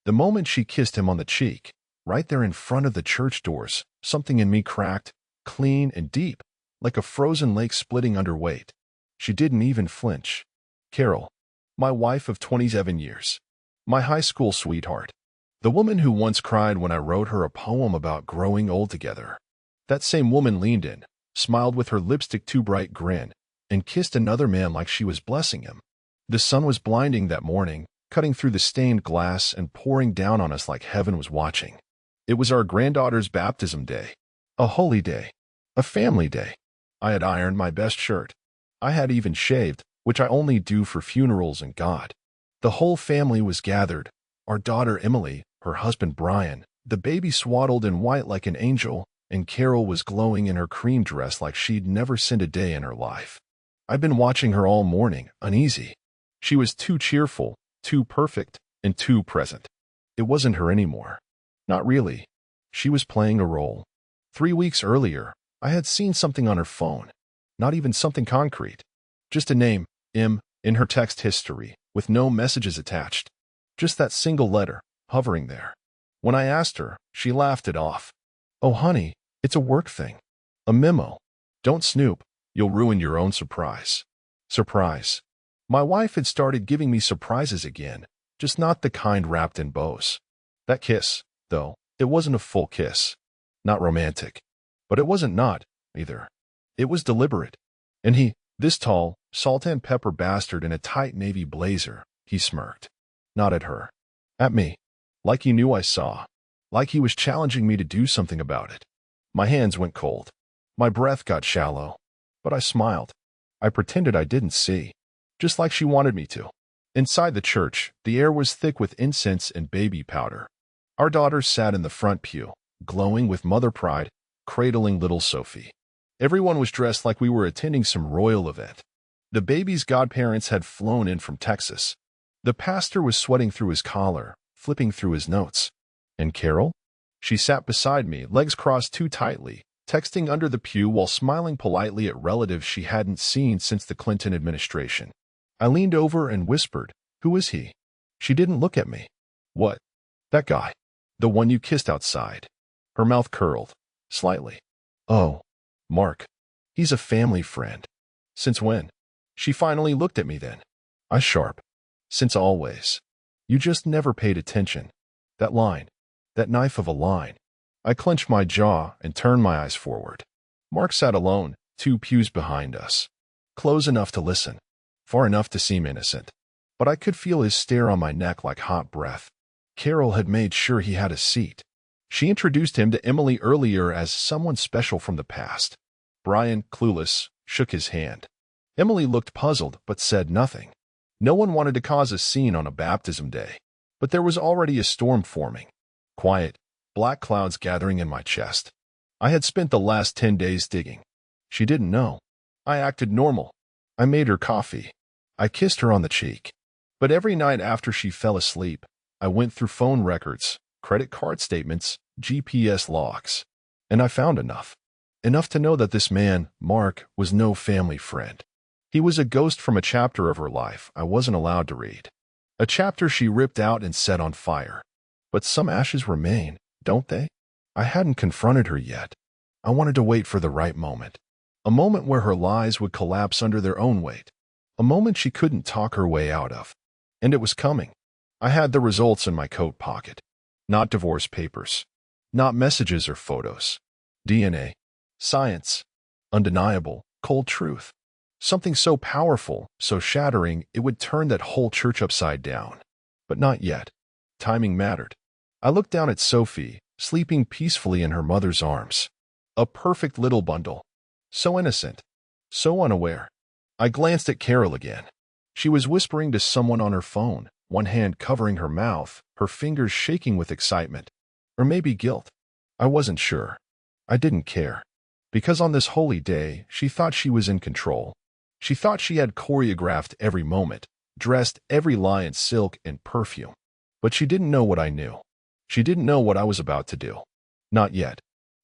The moment she kissed him on the cheek, right there in front of the church doors, something in me cracked, clean and deep, like a frozen lake splitting under weight. She didn't even flinch. Carol, my wife of 27 years. My high school sweetheart. The woman who once cried when I wrote her a poem about growing old together. That same woman leaned in, smiled with her lipstick too bright grin, and kissed another man like she was blessing him. The sun was blinding that morning, cutting through the stained glass and pouring down on us like heaven was watching. It was our granddaughter's baptism day. A holy day. A family day. I had ironed my best shirt. I had even shaved, which I only do for funerals and God. The whole family was gathered. Our daughter Emily, her husband Brian, the baby swaddled in white like an angel, and Carol was glowing in her cream dress like she'd never sinned a day in her life. I'd been watching her all morning, uneasy. She was too cheerful, too perfect, and too present. It wasn't her anymore. Not really. She was playing a role. 3 weeks earlier, I had seen something on her phone. Not even something concrete. Just a name, M, in her text history, with no messages attached. Just that single letter, hovering there. When I asked her, she laughed it off. Oh, honey, it's a work thing. A memo. Don't snoop. You'll ruin your own surprise. Surprise. My wife had started giving me surprises again, just not the kind wrapped in bows. That kiss, though, it wasn't a full kiss. Not romantic. But it wasn't not, either. It was deliberate. And he, this tall, salt and pepper bastard in a tight navy blazer, he smirked. Not at her. At me. Like he knew I saw. Like he was challenging me to do something about it. My hands went cold. My breath got shallow. But I smiled. I pretended I didn't see. Just like she wanted me to. Inside the church, the air was thick with incense and baby powder. Our daughter sat in the front pew, glowing with mother pride, cradling little Sophie. Everyone was dressed like we were attending some royal event. The baby's godparents had flown in from Texas. The pastor was sweating through his collar, flipping through his notes. And Carol? She sat beside me, legs crossed too tightly, texting under the pew while smiling politely at relatives she hadn't seen since the Clinton administration. I leaned over and whispered, "Who is he?" She didn't look at me. What? That guy. The one you kissed outside. Her mouth curled, slightly. Oh, Mark. He's a family friend. Since when? She finally looked at me then. I sharp. Since always. You just never paid attention. That line. That knife of a line. I clenched my jaw and turned my eyes forward. Mark sat alone, 2 pews behind us. Close enough to listen. Far enough to seem innocent. But I could feel his stare on my neck like hot breath. Carol had made sure he had a seat. She introduced him to Emily earlier as someone special from the past. Brian, clueless, shook his hand. Emily looked puzzled but said nothing. No one wanted to cause a scene on a baptism day. But there was already a storm forming. Quiet, black clouds gathering in my chest. I had spent the last 10 days digging. She didn't know. I acted normal. I made her coffee. I kissed her on the cheek. But every night after she fell asleep, I went through phone records, credit card statements, GPS logs. And I found enough. Enough to know that this man, Mark, was no family friend. He was a ghost from a chapter of her life I wasn't allowed to read. A chapter she ripped out and set on fire. But some ashes remain, don't they? I hadn't confronted her yet. I wanted to wait for the right moment. A moment where her lies would collapse under their own weight. A moment she couldn't talk her way out of. And it was coming. I had the results in my coat pocket. Not divorce papers. Not messages or photos. DNA. Science. Undeniable, cold truth. Something so powerful, so shattering, it would turn that whole church upside down. But not yet. Timing mattered. I looked down at Sophie, sleeping peacefully in her mother's arms. A perfect little bundle. So innocent. So unaware. I glanced at Carol again. She was whispering to someone on her phone, one hand covering her mouth, her fingers shaking with excitement. Or maybe guilt. I wasn't sure. I didn't care. Because on this holy day, she thought she was in control. She thought she had choreographed every moment, dressed every lie in silk and perfume. But she didn't know what I knew. She didn't know what I was about to do. Not yet.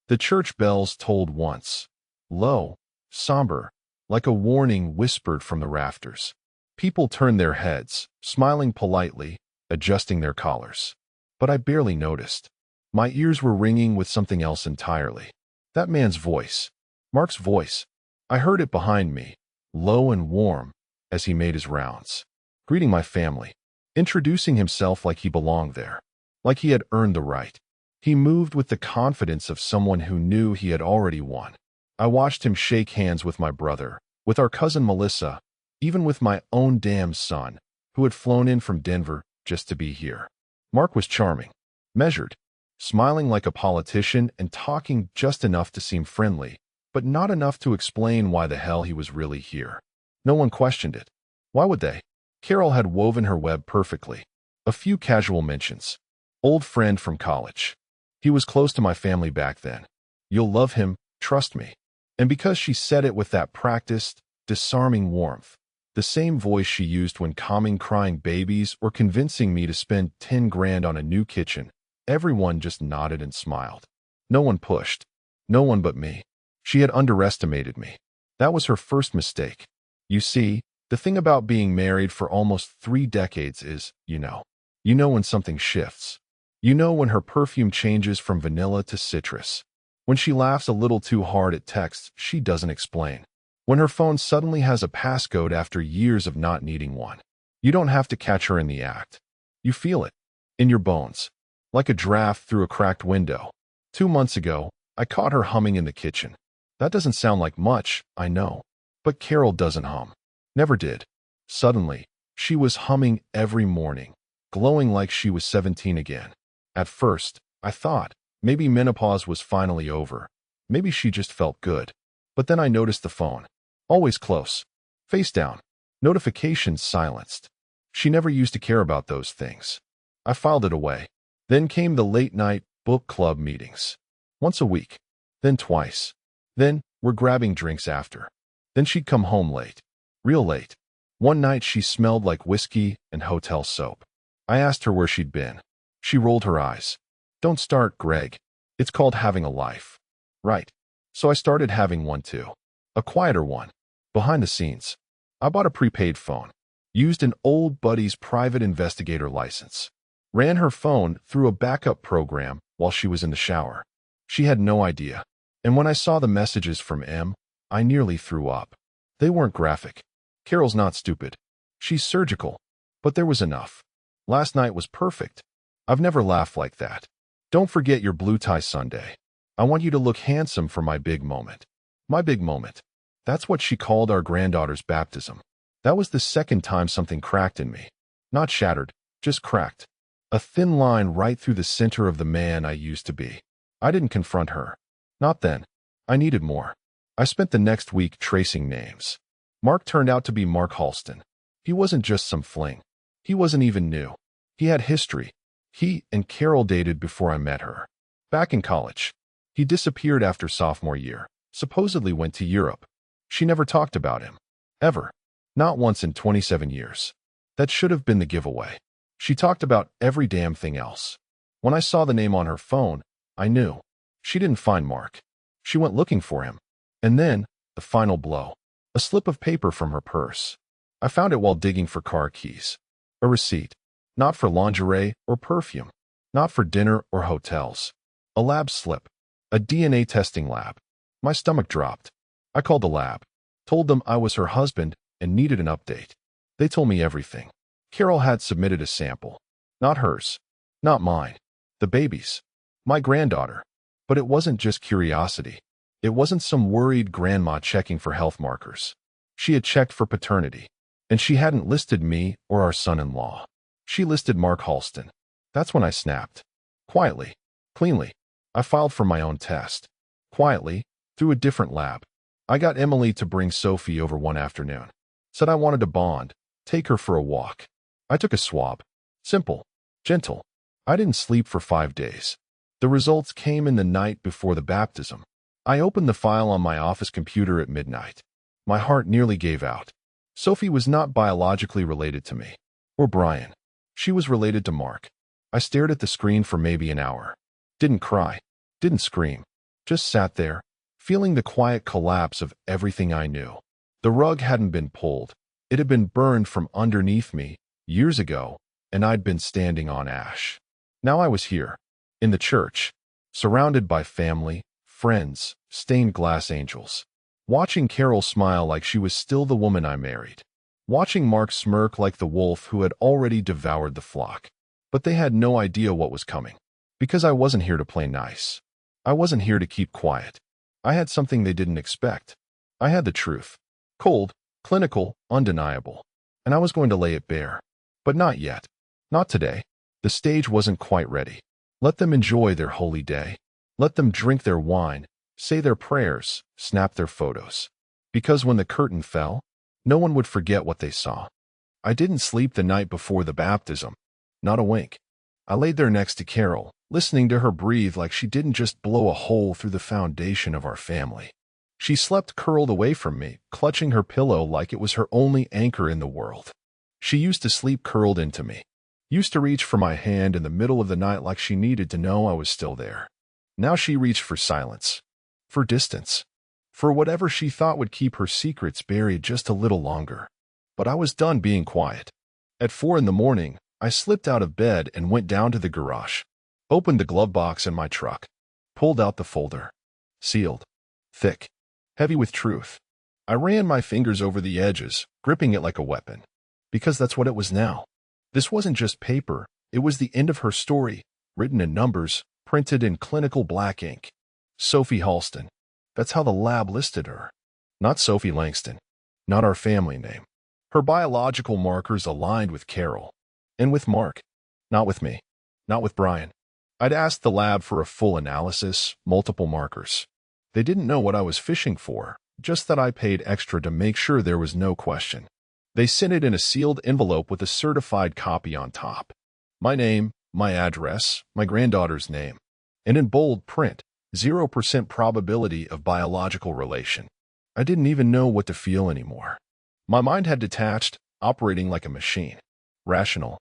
The church bells tolled once. Low, somber, like a warning whispered from the rafters. People turned their heads, smiling politely, adjusting their collars. but I barely noticed. My ears were ringing with something else entirely. That man's voice. Mark's voice. I heard it behind me, low and warm, as he made his rounds, greeting my family, introducing himself like he belonged there, like he had earned the right. He moved with the confidence of someone who knew he had already won. I watched him shake hands with my brother, with our cousin Melissa, even with my own damn son, who had flown in from Denver just to be here. Mark was charming, measured, smiling like a politician and talking just enough to seem friendly, but not enough to explain why the hell he was really here. No one questioned it. Why would they? Carol had woven her web perfectly. A few casual mentions. Old friend from college. He was close to my family back then. You'll love him, trust me. And because she said it with that practiced, disarming warmth, the same voice she used when calming crying babies or convincing me to spend 10 grand on a new kitchen, everyone just nodded and smiled. No one pushed. No one but me. She had underestimated me. That was her first mistake. You see, the thing about being married for almost 3 decades is, you know when something shifts. You know when her perfume changes from vanilla to citrus. When she laughs a little too hard at texts she doesn't explain. When her phone suddenly has a passcode after years of not needing one. You don't have to catch her in the act. You feel it. In your bones. Like a draft through a cracked window. 2 months ago, I caught her humming in the kitchen. That doesn't sound like much, I know. But Carol doesn't hum. Never did. Suddenly, she was humming every morning, glowing like she was 17 again. At first, I thought, maybe menopause was finally over. Maybe she just felt good. But then I noticed the phone. Always close. Face down. Notifications silenced. She never used to care about those things. I filed it away. Then came the late-night book club meetings. Once a week. Then twice. Then, we're grabbing drinks after. Then she'd come home late. Real late. One night she smelled like whiskey and hotel soap. I asked her where she'd been. She rolled her eyes. Don't start, Greg. It's called having a life. Right. So I started having one too. A quieter one. Behind the scenes. I bought a prepaid phone. Used an old buddy's private investigator license. Ran her phone through a backup program while she was in the shower. She had no idea. And when I saw the messages from M, I nearly threw up. They weren't graphic. Carol's not stupid. She's surgical. But there was enough. Last night was perfect. I've never laughed like that. Don't forget your blue tie Sunday. I want you to look handsome for my big moment. My big moment. That's what she called our granddaughter's baptism. That was the second time something cracked in me. Not shattered, just cracked. A thin line right through the center of the man I used to be. I didn't confront her. Not then. I needed more. I spent the next week tracing names. Mark turned out to be Mark Halston. He wasn't just some fling. He wasn't even new. He had history. He and Carol dated before I met her. Back in college. He disappeared after sophomore year. Supposedly went to Europe. She never talked about him. Ever. Not once in 27 years. That should have been the giveaway. She talked about every damn thing else. When I saw the name on her phone, I knew. She didn't find Mark. She went looking for him. And then, the final blow. A slip of paper from her purse. I found it while digging for car keys. A receipt. Not for lingerie or perfume. Not for dinner or hotels. A lab slip. A DNA testing lab. My stomach dropped. I called the lab. Told them I was her husband and needed an update. They told me everything. Carol had submitted a sample. Not hers. Not mine. The baby's. My granddaughter. But it wasn't just curiosity. It wasn't some worried grandma checking for health markers. She had checked for paternity. And she hadn't listed me or our son-in-law. She listed Mark Halston. That's when I snapped. Quietly. Cleanly. I filed for my own test. Quietly. Through a different lab. I got Emily to bring Sophie over one afternoon. Said I wanted to bond. Take her for a walk. I took a swab. Simple. Gentle. I didn't sleep for 5 days. The results came in the night before the baptism. I opened the file on my office computer at midnight. My heart nearly gave out. Sophie was not biologically related to me. Or Brian. She was related to Mark. I stared at the screen for maybe an hour. Didn't cry. Didn't scream. Just sat there, feeling the quiet collapse of everything I knew. The rug hadn't been pulled. It had been burned from underneath me, years ago, and I'd been standing on ash. Now I was here, in the church, surrounded by family, friends, stained glass angels. Watching Carol smile like she was still the woman I married. Watching Mark smirk like the wolf who had already devoured the flock. But they had no idea what was coming. Because I wasn't here to play nice. I wasn't here to keep quiet. I had something they didn't expect. I had the truth. Cold, clinical, undeniable. And I was going to lay it bare. But not yet. Not today. The stage wasn't quite ready. Let them enjoy their holy day. Let them drink their wine, say their prayers, snap their photos. Because when the curtain fell, no one would forget what they saw. I didn't sleep the night before the baptism. Not a wink. I laid there next to Carol, listening to her breathe like she didn't just blow a hole through the foundation of our family. She slept curled away from me, clutching her pillow like it was her only anchor in the world. She used to sleep curled into me. Used to reach for my hand in the middle of the night like she needed to know I was still there. Now she reached for silence. For distance. For whatever she thought would keep her secrets buried just a little longer. But I was done being quiet. At 4 a.m, I slipped out of bed and went down to the garage. Opened the glove box in my truck. Pulled out the folder. Sealed. Thick. Heavy with truth. I ran my fingers over the edges, gripping it like a weapon. Because that's what it was now. This wasn't just paper, it was the end of her story, written in numbers, printed in clinical black ink. Sophie Halston. That's how the lab listed her. Not Sophie Langston. Not our family name. Her biological markers aligned with Carol. And with Mark. Not with me. Not with Brian. I'd asked the lab for a full analysis, multiple markers. They didn't know what I was fishing for, just that I paid extra to make sure there was no question. They sent it in a sealed envelope with a certified copy on top. My name, my address, my granddaughter's name. And in bold print, 0% probability of biological relation. I didn't even know what to feel anymore. My mind had detached, operating like a machine. Rational.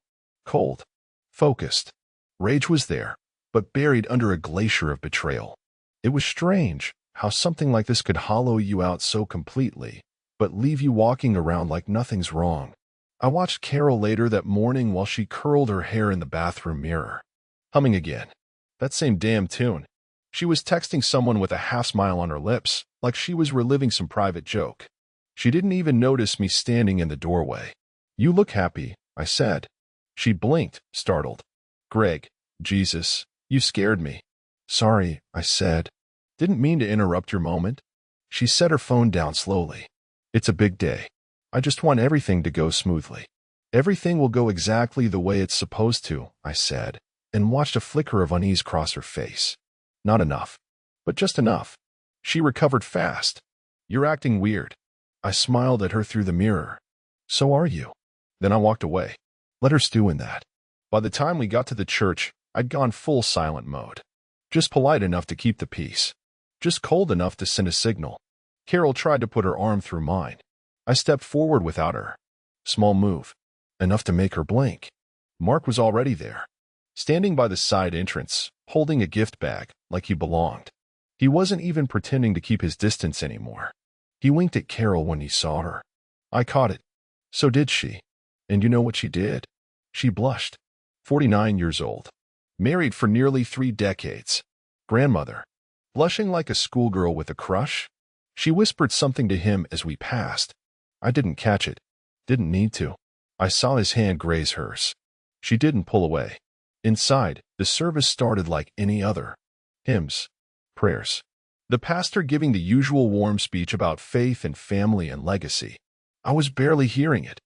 Cold. Focused. Rage was there, but buried under a glacier of betrayal. It was strange how something like this could hollow you out so completely, but leave you walking around like nothing's wrong. I watched Carol later that morning while she curled her hair in the bathroom mirror. Humming again. That same damn tune. She was texting someone with a half smile on her lips, like she was reliving some private joke. She didn't even notice me standing in the doorway. "You look happy," I said. She blinked, startled. "Greg, Jesus, you scared me." "Sorry," I said. "Didn't mean to interrupt your moment." She set her phone down slowly. "It's a big day. I just want everything to go smoothly." "Everything will go exactly the way it's supposed to," I said, and watched a flicker of unease cross her face. Not enough. But just enough. She recovered fast. "You're acting weird." I smiled at her through the mirror. "So are you." Then I walked away. Let her stew in that. By the time we got to the church, I'd gone full silent mode. Just polite enough to keep the peace. Just cold enough to send a signal. Carol tried to put her arm through mine. I stepped forward without her. Small move. Enough to make her blink. Mark was already there. Standing by the side entrance, holding a gift bag, like he belonged. He wasn't even pretending to keep his distance anymore. He winked at Carol when he saw her. I caught it. So did she. And you know what she did? She blushed. 49 years old. Married for nearly 3 decades. Grandmother. Blushing like a schoolgirl with a crush. She whispered something to him as we passed. I didn't catch it. Didn't need to. I saw his hand graze hers. She didn't pull away. Inside, the service started like any other. Hymns. Prayers. The pastor giving the usual warm speech about faith and family and legacy. I was barely hearing it.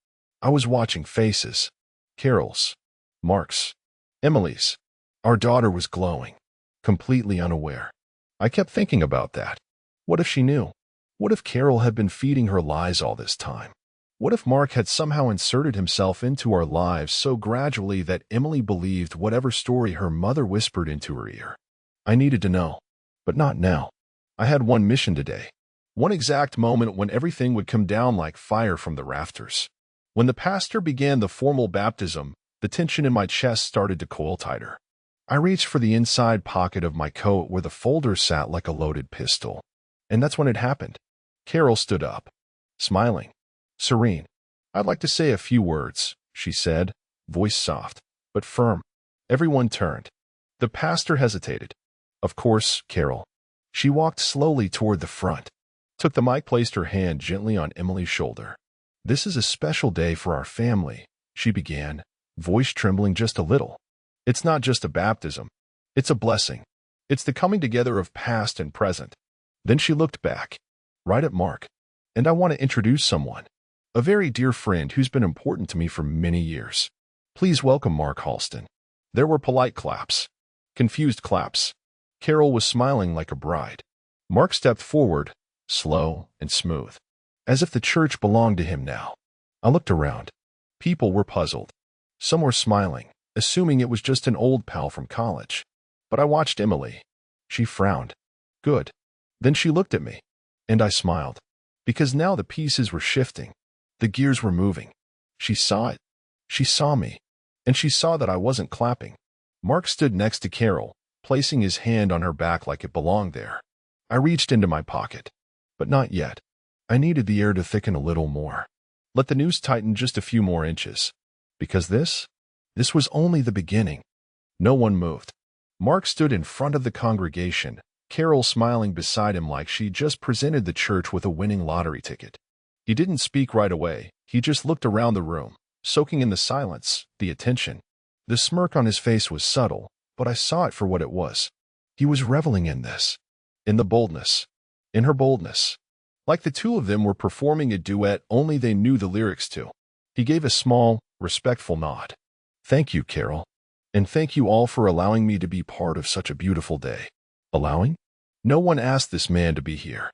I was watching faces. Carol's. Mark's. Emily's. Our daughter was glowing. Completely unaware. I kept thinking about that. What if she knew? What if Carol had been feeding her lies all this time? What if Mark had somehow inserted himself into our lives so gradually that Emily believed whatever story her mother whispered into her ear? I needed to know. But not now. I had one mission today. One exact moment when everything would come down like fire from the rafters. When the pastor began the formal baptism, the tension in my chest started to coil tighter. I reached for the inside pocket of my coat where the folder sat like a loaded pistol. And that's when it happened. Carol stood up. Smiling. Serene. "I'd like to say a few words," she said, voice soft, but firm. Everyone turned. The pastor hesitated. Of course, Carol. She walked slowly toward the front, took the mic, placed her hand gently on Emily's shoulder. "This is a special day for our family," she began, voice trembling just a little. "It's not just a baptism. It's a blessing. It's the coming together of past and present." Then she looked back, right at Mark. "And I want to introduce someone, a very dear friend who's been important to me for many years. Please welcome Mark Halston." There were polite claps, confused claps. Carol was smiling like a bride. Mark stepped forward, slow and smooth, as if the church belonged to him now. I looked around. People were puzzled. Some were smiling, assuming it was just an old pal from college. But I watched Emily. She frowned. Good. Then she looked at me, and I smiled, because now the pieces were shifting. The gears were moving. She saw it. She saw me. And she saw that I wasn't clapping. Mark stood next to Carol, placing his hand on her back like it belonged there. I reached into my pocket. But not yet. I needed the air to thicken a little more. Let the noose tighten just a few more inches. Because this was only the beginning. No one moved. Mark stood in front of the congregation, Carol smiling beside him like she just presented the church with a winning lottery ticket. He didn't speak right away. He just looked around the room, soaking in the silence, the attention. The smirk on his face was subtle, but I saw it for what it was. He was reveling in this. In the boldness. In her boldness. Like the two of them were performing a duet only they knew the lyrics to. He gave a small, respectful nod. "Thank you, Carol. And thank you all for allowing me to be part of such a beautiful day." Allowing? No one asked this man to be here.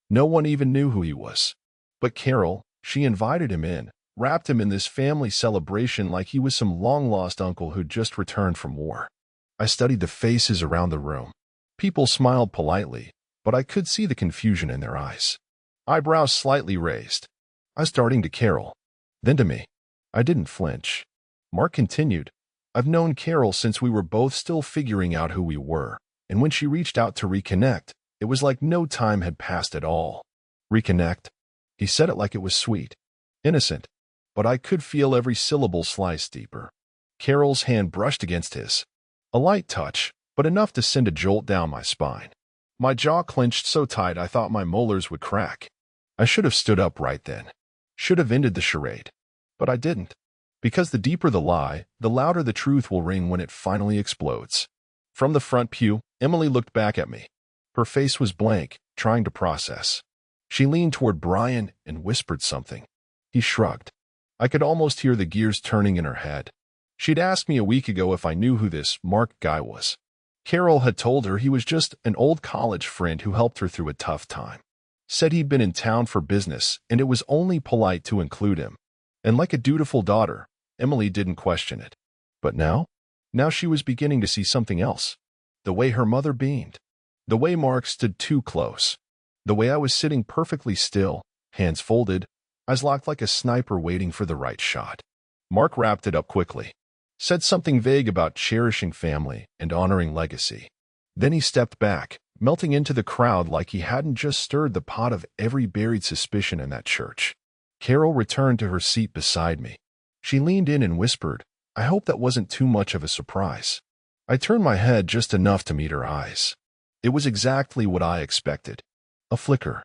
No one even knew who he was. But Carol, she invited him in, wrapped him in this family celebration like he was some long-lost uncle who'd just returned from war. I studied the faces around the room. People smiled politely, but I could see the confusion in their eyes. Eyebrows slightly raised. I starting to Carol, then to me. I didn't flinch. Mark continued, "I've known Carol since we were both still figuring out who we were, and when she reached out to reconnect, it was like no time had passed at all." Reconnect? He said it like it was sweet, innocent, but I could feel every syllable slice deeper. Carol's hand brushed against his. A light touch, but enough to send a jolt down my spine. My jaw clenched so tight I thought my molars would crack. I should have stood up right then. Should have ended the charade. But I didn't. Because the deeper the lie, the louder the truth will ring when it finally explodes. From the front pew, Emily looked back at me. Her face was blank, trying to process. She leaned toward Brian and whispered something. He shrugged. I could almost hear the gears turning in her head. She'd asked me a week ago if I knew who this Mark guy was. Carol had told her he was just an old college friend who helped her through a tough time. Said he'd been in town for business, and it was only polite to include him. And like a dutiful daughter, Emily didn't question it. But now she was beginning to see something else. The way her mother beamed. The way Mark stood too close. The way I was sitting perfectly still, hands folded, eyes locked like a sniper waiting for the right shot. Mark wrapped it up quickly. Said something vague about cherishing family and honoring legacy. Then he stepped back, melting into the crowd like he hadn't just stirred the pot of every buried suspicion in that church. Carol returned to her seat beside me. She leaned in and whispered, "I hope that wasn't too much of a surprise." I turned my head just enough to meet her eyes. It was exactly what I expected. A flicker,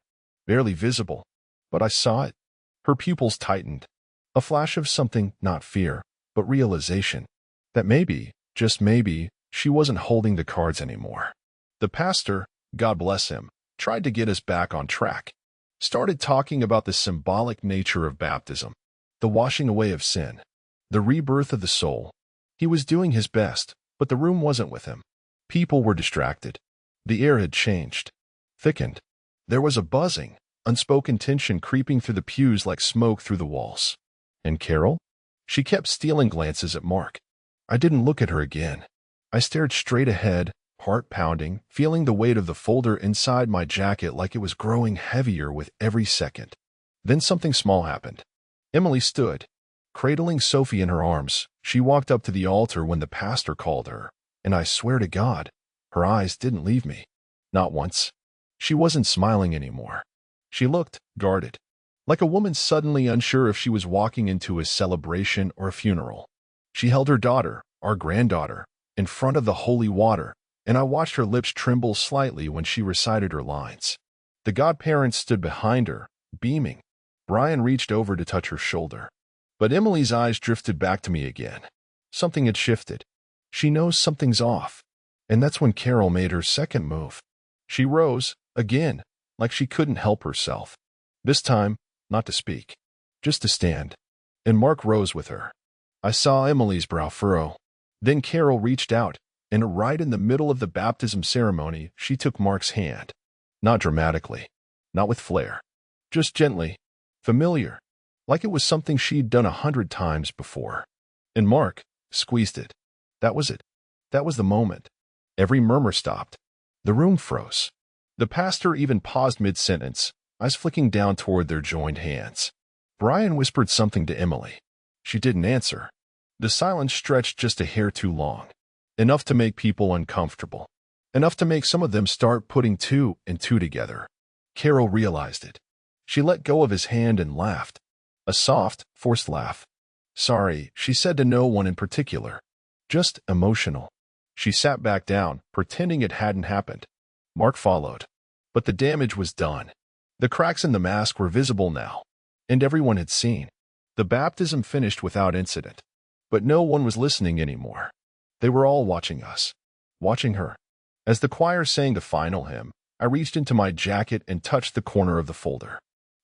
barely visible, but I saw it. Her pupils tightened. A flash of something, not fear, but realization. That maybe, just maybe, she wasn't holding the cards anymore. The pastor, God bless him, tried to get us back on track. Started talking about the symbolic nature of baptism, the washing away of sin, the rebirth of the soul. He was doing his best, but the room wasn't with him. People were distracted. The air had changed, thickened. There was a buzzing, unspoken tension creeping through the pews like smoke through the walls. And Carol? She kept stealing glances at Mark. I didn't look at her again. I stared straight ahead, heart pounding, feeling the weight of the folder inside my jacket like it was growing heavier with every second. Then something small happened. Emily stood, cradling Sophie in her arms. She walked up to the altar when the pastor called her, and I swear to God, her eyes didn't leave me. Not once. She wasn't smiling anymore. She looked guarded, like a woman suddenly unsure if she was walking into a celebration or a funeral. She held her daughter, our granddaughter, in front of the holy water, and I watched her lips tremble slightly when she recited her lines. The godparents stood behind her, beaming. Brian reached over to touch her shoulder. But Emily's eyes drifted back to me again. Something had shifted. She knows something's off. And that's when Carol made her second move. She rose, again, like she couldn't help herself. This time, not to speak, just to stand. And Mark rose with her. I saw Emily's brow furrow. Then Carol reached out, and right in the middle of the baptism ceremony, she took Mark's hand. Not dramatically, not with flair. Just gently, familiar, like it was something she'd done 100 times before. And Mark squeezed it. That was it. That was the moment. Every murmur stopped. The room froze. The pastor even paused mid-sentence, eyes flicking down toward their joined hands. Brian whispered something to Emily. She didn't answer. The silence stretched just a hair too long. Enough to make people uncomfortable. Enough to make some of them start putting two and two together. Carol realized it. She let go of his hand and laughed. A soft, forced laugh. Sorry, she said to no one in particular. Just emotional. She sat back down, pretending it hadn't happened. Mark followed. But the damage was done. The cracks in the mask were visible now. And everyone had seen. The baptism finished without incident. But no one was listening anymore. They were all watching us. Watching her. As the choir sang the final hymn, I reached into my jacket and touched the corner of the folder.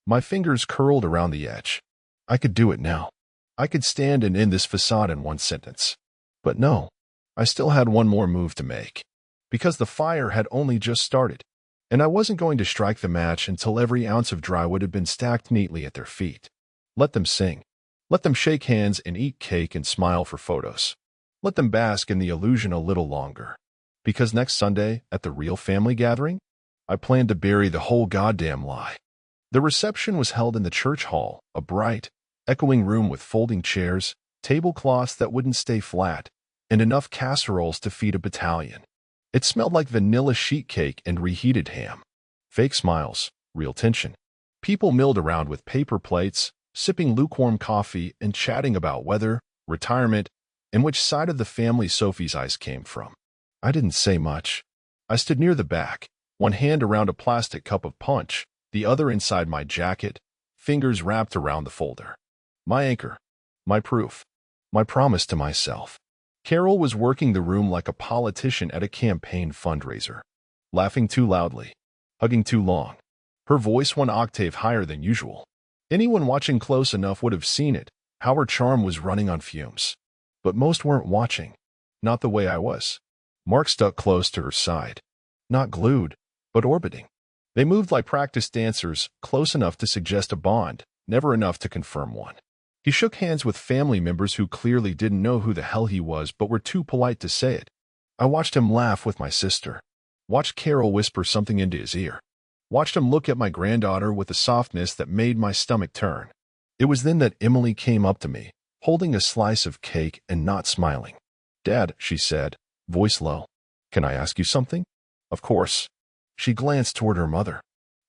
My fingers curled around the edge. I could do it now. I could stand and end this facade in one sentence. But no. I still had one more move to make. Because the fire had only just started. And I wasn't going to strike the match until every ounce of dry wood had been stacked neatly at their feet. Let them sing. Let them shake hands and eat cake and smile for photos. Let them bask in the illusion a little longer. Because next Sunday, at the real family gathering, I planned to bury the whole goddamn lie. The reception was held in the church hall, a bright, echoing room with folding chairs, tablecloths that wouldn't stay flat, and enough casseroles to feed a battalion. It smelled like vanilla sheet cake and reheated ham. Fake smiles, real tension. People milled around with paper plates, sipping lukewarm coffee and chatting about weather, retirement, and which side of the family Sophie's eyes came from. I didn't say much. I stood near the back, one hand around a plastic cup of punch, the other inside my jacket, fingers wrapped around the folder. My anchor. My proof. My promise to myself. Carol was working the room like a politician at a campaign fundraiser. Laughing too loudly. Hugging too long. Her voice 1 octave higher than usual. Anyone watching close enough would have seen it, how her charm was running on fumes. But most weren't watching. Not the way I was. Mark stuck close to her side. Not glued, but orbiting. They moved like practice dancers, close enough to suggest a bond, never enough to confirm one. He shook hands with family members who clearly didn't know who the hell he was but were too polite to say it. I watched him laugh with my sister. Watched Carol whisper something into his ear. Watched him look at my granddaughter with a softness that made my stomach turn. It was then that Emily came up to me, holding a slice of cake and not smiling. "Dad," she said, voice low. "Can I ask you something?" "Of course." She glanced toward her mother.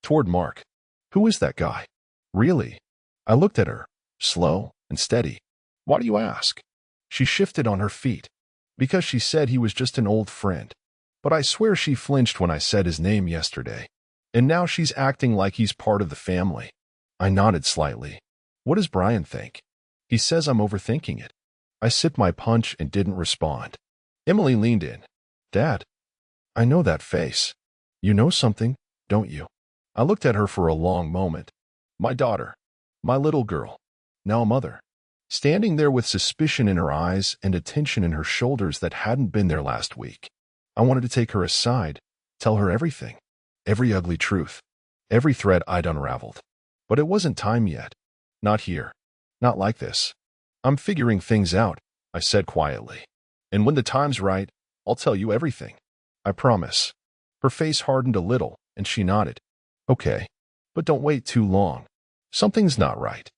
Toward Mark. "Who is that guy?" "Really?" I looked at her, slow and steady. "Why do you ask?" She shifted on her feet. "Because she said he was just an old friend. But I swear she flinched when I said his name yesterday. And now she's acting like he's part of the family." I nodded slightly. "What does Brian think?" "He says I'm overthinking it." I sipped my punch and didn't respond. Emily leaned in. "Dad, I know that face. You know something, don't you?" I looked at her for a long moment. My daughter. My little girl. Now a mother. Standing there with suspicion in her eyes and a tension in her shoulders that hadn't been there last week. I wanted to take her aside, tell her everything. Every ugly truth. Every thread I'd unraveled. But it wasn't time yet. Not here. Not like this. "I'm figuring things out," I said quietly. "And when the time's right, I'll tell you everything. I promise." Her face hardened a little, and she nodded. "Okay. But don't wait too long. Something's not right.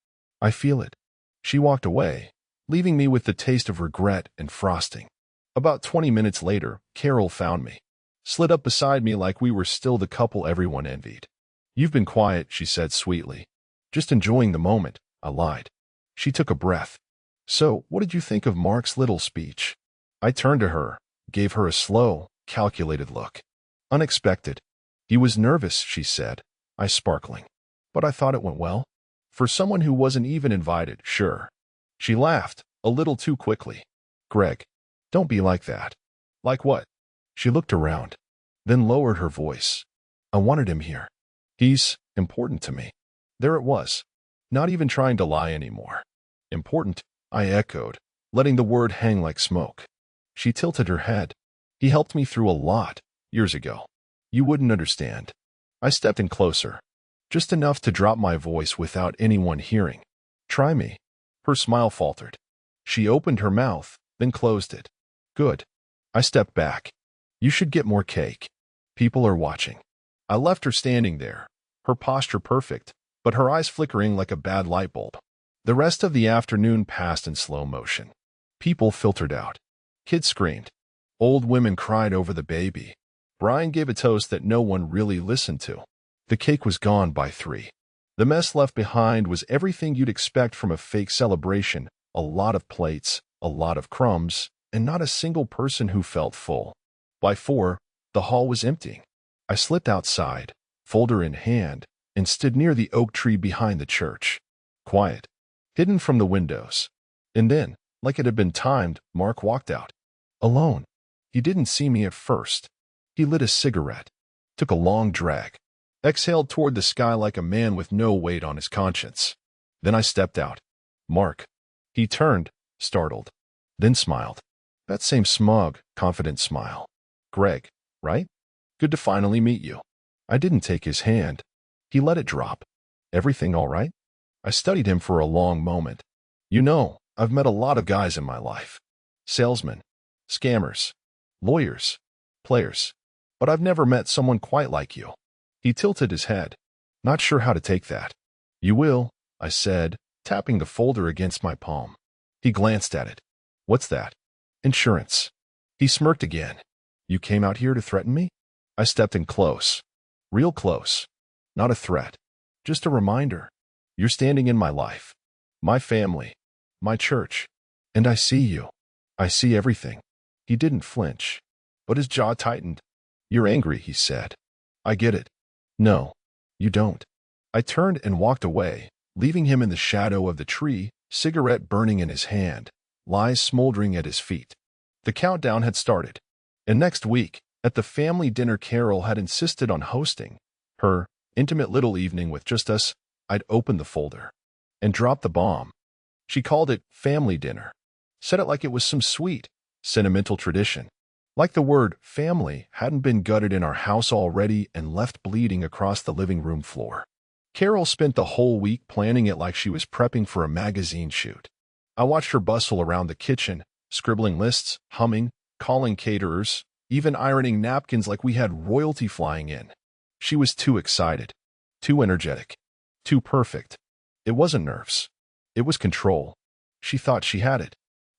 I feel it." She walked away, leaving me with the taste of regret and frosting. About 20 minutes later, Carol found me. Slid up beside me like we were still the couple everyone envied. "You've been quiet," she said sweetly. "Just enjoying the moment," I lied. She took a breath. "So, what did you think of Mark's little speech?" I turned to her, gave her a slow, calculated look. Unexpected. He was nervous, she said, eyes sparkling. But I thought it went well. For someone who wasn't even invited, sure. She laughed, a little too quickly. Greg, don't be like that. Like what? She looked around, then lowered her voice. I wanted him here. He's important to me. There it was. Not even trying to lie anymore. Important, I echoed, letting the word hang like smoke. She tilted her head. He helped me through a lot, years ago. You wouldn't understand. I stepped in closer, just enough to drop my voice without anyone hearing. Try me. Her smile faltered. She opened her mouth, then closed it. Good. I stepped back. You should get more cake. People are watching. I left her standing there, her posture perfect, but her eyes flickering like a bad light bulb. The rest of the afternoon passed in slow motion. People filtered out. Kids screamed. Old women cried over the baby. Brian gave a toast that no one really listened to. The cake was gone by 3. The mess left behind was everything you'd expect from a fake celebration, a lot of plates, a lot of crumbs, and not a single person who felt full. By 4, the hall was emptying. I slipped outside, folder in hand, and stood near the oak tree behind the church. Quiet, hidden from the windows. And then, like it had been timed, Mark walked out. Alone. He didn't see me at first. He lit a cigarette, took a long drag, exhaled toward the sky like a man with no weight on his conscience. Then I stepped out. Mark. He turned, startled, then smiled. That same smug, confident smile. Greg, right? Good to finally meet you. I didn't take his hand. He let it drop. Everything all right? I studied him for a long moment. You know, I've met a lot of guys in my life. Salesmen, scammers, lawyers, players. But I've never met someone quite like you. He tilted his head, not sure how to take that. You will, I said, tapping the folder against my palm. He glanced at it. What's that? Insurance. He smirked again. You came out here to threaten me? I stepped in close. Real close. Not a threat. Just a reminder. You're standing in my life. My family. My church. And I see you. I see everything. He didn't flinch, but his jaw tightened. You're angry, he said. I get it. No, you don't. I turned and walked away, leaving him in the shadow of the tree, cigarette burning in his hand, lies smoldering at his feet. The countdown had started. And next week, at the family dinner Carol had insisted on hosting, her intimate little evening with just us, I'd opened the folder and dropped the bomb. She called it family dinner. Said it like it was some sweet, sentimental tradition. Like the word family hadn't been gutted in our house already and left bleeding across the living room floor. Carol spent the whole week planning it like she was prepping for a magazine shoot. I watched her bustle around the kitchen, scribbling lists, humming, calling caterers, even ironing napkins like we had royalty flying in. She was too excited, too energetic, too perfect. It wasn't nerves. It was control. She thought she had it.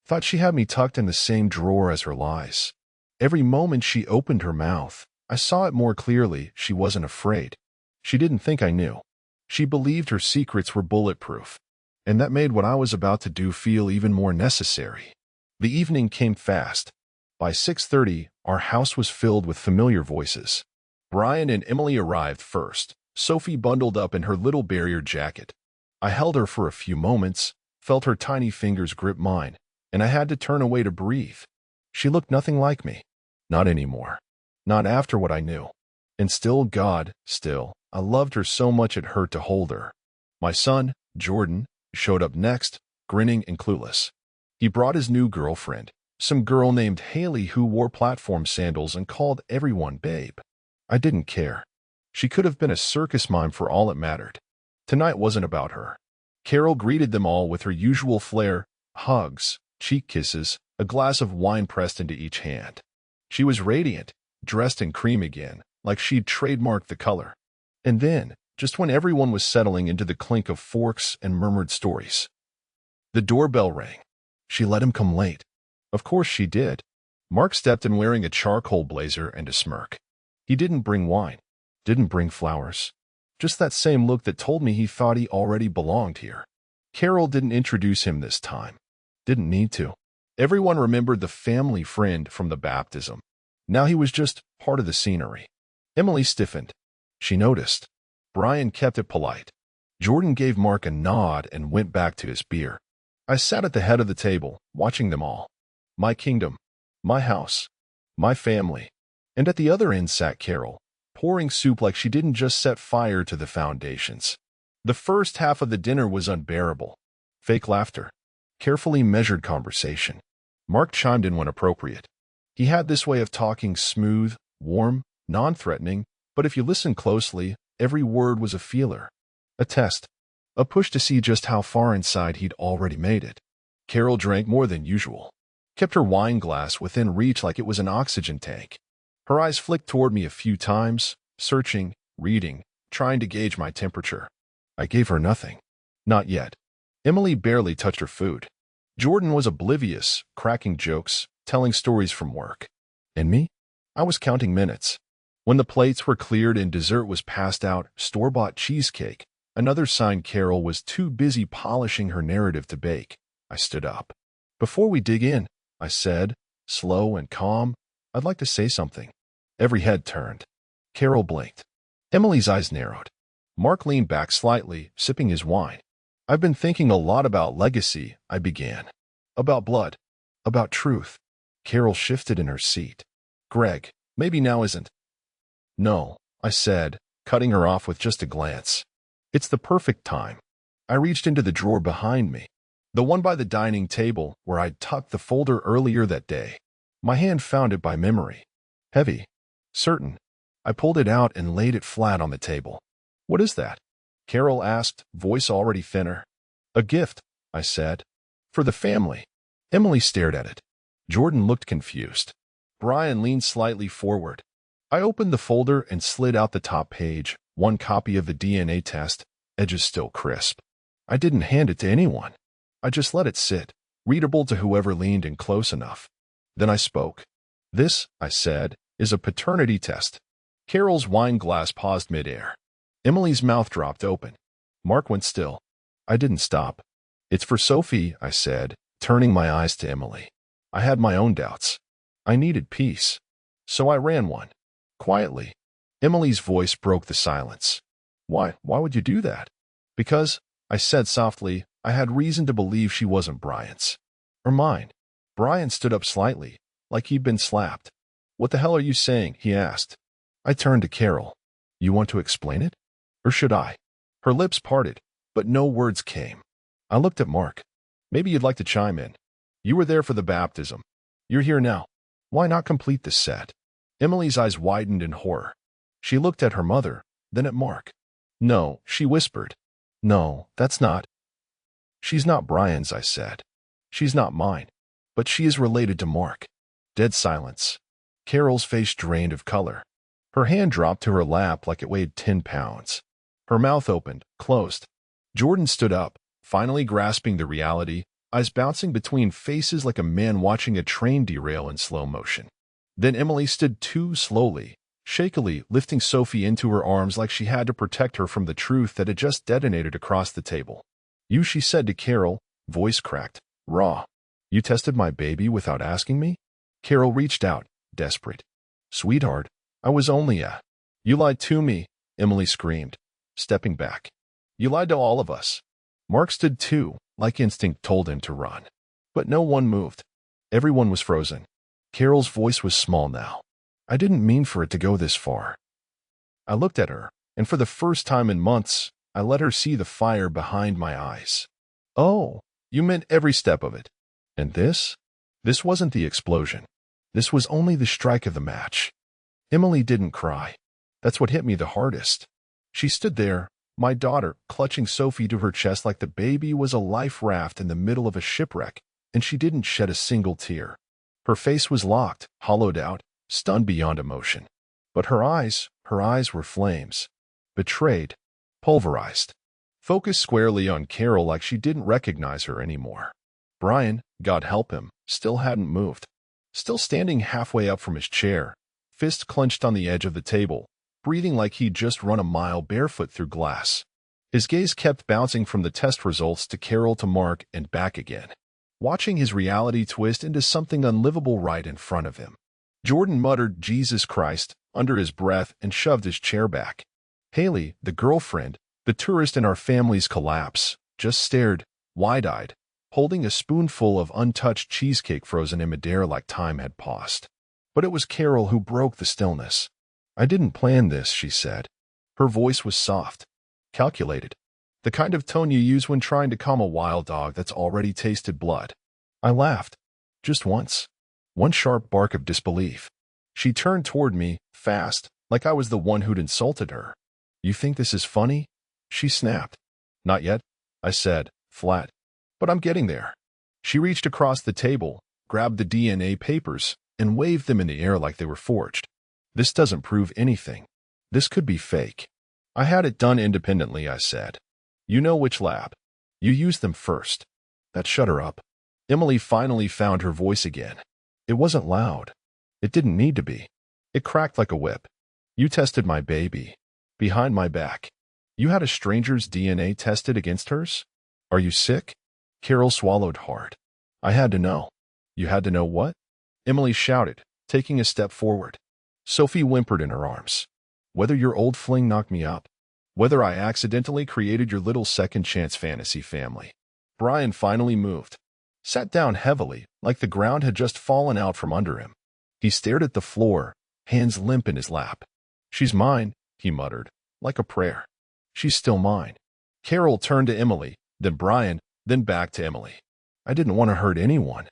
Thought she had me tucked in the same drawer as her lies. Every moment she opened her mouth, I saw it more clearly. She wasn't afraid. She didn't think I knew. She believed her secrets were bulletproof. And that made what I was about to do feel even more necessary. The evening came fast. By 6:30, our house was filled with familiar voices. Brian and Emily arrived first, Sophie bundled up in her little barrier jacket. I held her for a few moments, felt her tiny fingers grip mine, and I had to turn away to breathe. She looked nothing like me. Not anymore. Not after what I knew. And still, God, still, I loved her so much it hurt to hold her. My son, Jordan, showed up next, grinning and clueless. He brought his new girlfriend, some girl named Haley who wore platform sandals and called everyone babe. I didn't care. She could have been a circus mime for all it mattered. Tonight wasn't about her. Carol greeted them all with her usual flair, hugs, cheek kisses, a glass of wine pressed into each hand. She was radiant, dressed in cream again, like she'd trademarked the color. And then, just when everyone was settling into the clink of forks and murmured stories, the doorbell rang. She let him come late. Of course she did. Mark stepped in wearing a charcoal blazer and a smirk. He didn't bring wine, didn't bring flowers. Just that same look that told me he thought he already belonged here. Carol didn't introduce him this time. Didn't need to. Everyone remembered the family friend from the baptism. Now he was just part of the scenery. Emily stiffened. She noticed. Brian kept it polite. Jordan gave Mark a nod and went back to his beer. I sat at the head of the table, watching them all. My kingdom, my house, my family. And at the other end sat Carol, pouring soup like she didn't just set fire to the foundations. The first half of the dinner was unbearable. Fake laughter. Carefully measured conversation. Mark chimed in when appropriate. He had this way of talking smooth, warm, non-threatening, but if you listened closely, every word was a feeler. A test. A push to see just how far inside he'd already made it. Carol drank more than usual. Kept her wine glass within reach like it was an oxygen tank. Her eyes flicked toward me a few times, searching, reading, trying to gauge my temperature. I gave her nothing. Not yet. Emily barely touched her food. Jordan was oblivious, cracking jokes, telling stories from work. And me? I was counting minutes. When the plates were cleared and dessert was passed out, store-bought cheesecake, another sign Carol was too busy polishing her narrative to bake, I stood up. Before we dig in, I said, slow and calm, I'd like to say something. Every head turned. Carol blinked. Emily's eyes narrowed. Mark leaned back slightly, sipping his wine. I've been thinking a lot about legacy, I began. About blood. About truth. Carol shifted in her seat. Greg, maybe now isn't. No, I said, cutting her off with just a glance. It's the perfect time. I reached into the drawer behind me, the one by the dining table where I'd tucked the folder earlier that day. My hand found it by memory. Heavy. Certain. I pulled it out and laid it flat on the table. What is that? Carol asked, voice already thinner. A gift, I said. For the family. Emily stared at it. Jordan looked confused. Brian leaned slightly forward. I opened the folder and slid out the top page, one copy of the DNA test, edges still crisp. I didn't hand it to anyone. I just let it sit, readable to whoever leaned in close enough. Then I spoke. This, I said, is a paternity test. Carol's wine glass paused midair. Emily's mouth dropped open. Mark went still. I didn't stop. It's for Sophie, I said, turning my eyes to Emily. I had my own doubts. I needed peace. So I ran one. Quietly. Emily's voice broke the silence. Why would you do that? Because, I said softly, I had reason to believe she wasn't Brian's. Or mine. Brian stood up slightly, like he'd been slapped. What the hell are you saying? He asked. I turned to Carol. You want to explain it? Or should I? Her lips parted, but no words came. I looked at Mark. Maybe you'd like to chime in. You were there for the baptism. You're here now. Why not complete the set? Emily's eyes widened in horror. She looked at her mother, then at Mark. No, she whispered. No, that's not. She's not Brian's, I said. She's not mine. But she is related to Mark. Dead silence. Carol's face drained of color. Her hand dropped to her lap like it weighed 10 pounds. Her mouth opened, closed. Jordan stood up, finally grasping the reality, eyes bouncing between faces like a man watching a train derail in slow motion. Then Emily stood too slowly, shakily lifting Sophie into her arms like she had to protect her from the truth that had just detonated across the table. You, she said to Carol, voice cracked, raw. You tested my baby without asking me? Carol reached out, desperate. Sweetheart, I was only a... You lied to me, Emily screamed, stepping back. You lied to all of us. Mark stood too, like instinct told him to run. But no one moved. Everyone was frozen. Carol's voice was small now. I didn't mean for it to go this far. I looked at her, and for the first time in months, I let her see the fire behind my eyes. Oh, you meant every step of it. And this? This wasn't the explosion. This was only the strike of the match. Emily didn't cry. That's what hit me the hardest. She stood there, my daughter, clutching Sophie to her chest like the baby was a life raft in the middle of a shipwreck, and she didn't shed a single tear. Her face was locked, hollowed out, stunned beyond emotion. But her eyes were flames. Betrayed, pulverized. Focused squarely on Carol like she didn't recognize her anymore. Brian, God help him, still hadn't moved. Still standing halfway up from his chair, fist clenched on the edge of the table, breathing like he'd just run a mile barefoot through glass. His gaze kept bouncing from the test results to Carol to Mark and back again. watching his reality twist into something unlivable right in front of him. Jordan muttered "Jesus Christ" under his breath and shoved his chair back. Haley, the girlfriend, the tourist in our family's collapse, just stared, wide-eyed, holding a spoonful of untouched cheesecake frozen in midair like time had paused. But it was Carol who broke the stillness. "I didn't plan this," she said. Her voice was soft, calculated, the kind of tone you use when trying to calm a wild dog that's already tasted blood. I laughed. Just once. One sharp bark of disbelief. She turned toward me, fast, like I was the one who'd insulted her. "You think this is funny?" she snapped. "Not yet," I said, flat. "But I'm getting there." She reached across the table, grabbed the DNA papers, and waved them in the air like they were forged. "This doesn't prove anything. This could be fake." "I had it done independently," I said. "You know which lab. You used them first." That shut her up. Emily finally found her voice again. It wasn't loud. It didn't need to be. It cracked like a whip. "You tested my baby. Behind my back. You had a stranger's DNA tested against hers? Are you sick?" Carol swallowed hard. "I had to know." "You had to know what?" Emily shouted, taking a step forward. Sophie whimpered in her arms. "Whether your old fling knocked me up. Whether I accidentally created your little second-chance fantasy family." Brian finally moved. Sat down heavily, like the ground had just fallen out from under him. He stared at the floor, hands limp in his lap. "She's mine," he muttered, like a prayer. "She's still mine." Carol turned to Emily, then Brian, then back to Emily. "I didn't want to hurt anyone."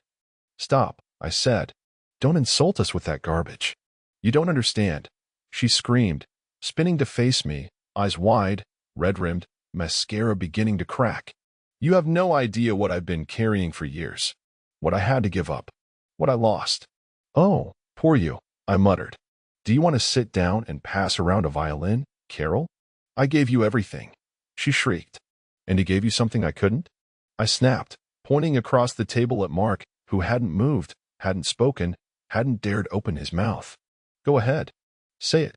"Stop," I said. "Don't insult us with that garbage. You don't understand." She screamed, spinning to face me, eyes wide, red-rimmed, mascara beginning to crack. "You have no idea what I've been carrying for years. What I had to give up. What I lost." "Oh, poor you," I muttered. "Do you want to sit down and pass around a violin, Carol? I gave you everything." She shrieked. "And he gave you something I couldn't?" I snapped, pointing across the table at Mark, who hadn't moved, hadn't spoken, hadn't dared open his mouth. "Go ahead. Say it.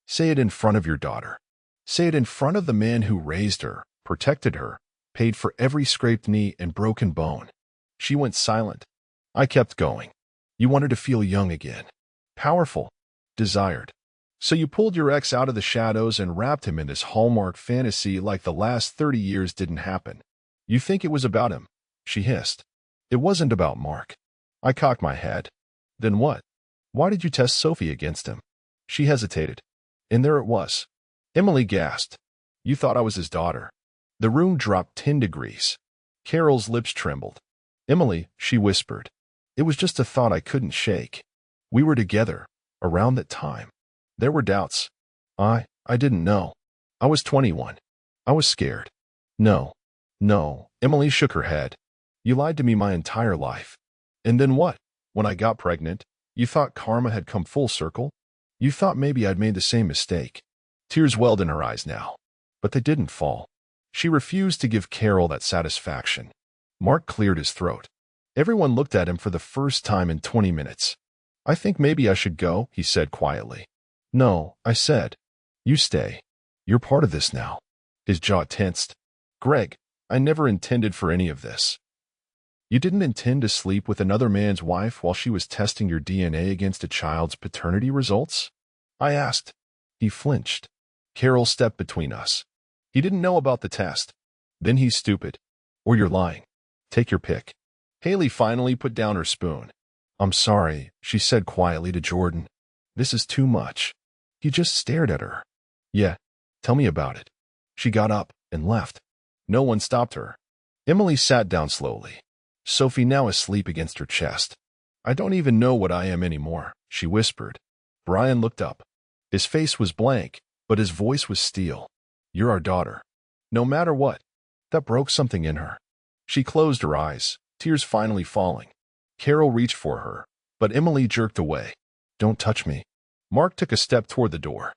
Say it in front of your daughter. Say it in front of the man who raised her, protected her, paid for every scraped knee and broken bone." She went silent. I kept going. "You wanted to feel young again. Powerful. Desired. So you pulled your ex out of the shadows and wrapped him in this Hallmark fantasy like the last 30 years didn't happen. You think it was about him," she hissed. "It wasn't about Mark." I cocked my head. "Then what? Why did you test Sophie against him?" She hesitated. And there it was. Emily gasped. "You thought I was his daughter." The room dropped 10 degrees. Carol's lips trembled. "Emily," she whispered. "It was just a thought I couldn't shake. We were together, around that time. There were doubts. I didn't know. I was 21. I was scared." No. Emily shook her head. "You lied to me my entire life. And then what? When I got pregnant, you thought karma had come full circle? You thought maybe I'd made the same mistake." Tears welled in her eyes now. But they didn't fall. She refused to give Carol that satisfaction. Mark cleared his throat. Everyone looked at him for the first time in 20 minutes. "I think maybe I should go," he said quietly. "No," I said. "You stay. You're part of this now." His jaw tensed. "Greg, I never intended for any of this." "You didn't intend to sleep with another man's wife while she was testing your DNA against a child's paternity results?" I asked. He flinched. Carol stepped between us. "He didn't know about the test. Then he's stupid. Or you're lying. Take your pick." Haley finally put down her spoon. "I'm sorry," she said quietly to Jordan. "This is too much." He just stared at her. "Yeah, tell me about it." She got up and left. No one stopped her. Emily sat down slowly. Sophie now asleep against her chest. "I don't even know what I am anymore," she whispered. Brian looked up. His face was blank, but his voice was steel. "You're our daughter. No matter what." That broke something in her. She closed her eyes, tears finally falling. Carol reached for her, but Emily jerked away. "Don't touch me." Mark took a step toward the door.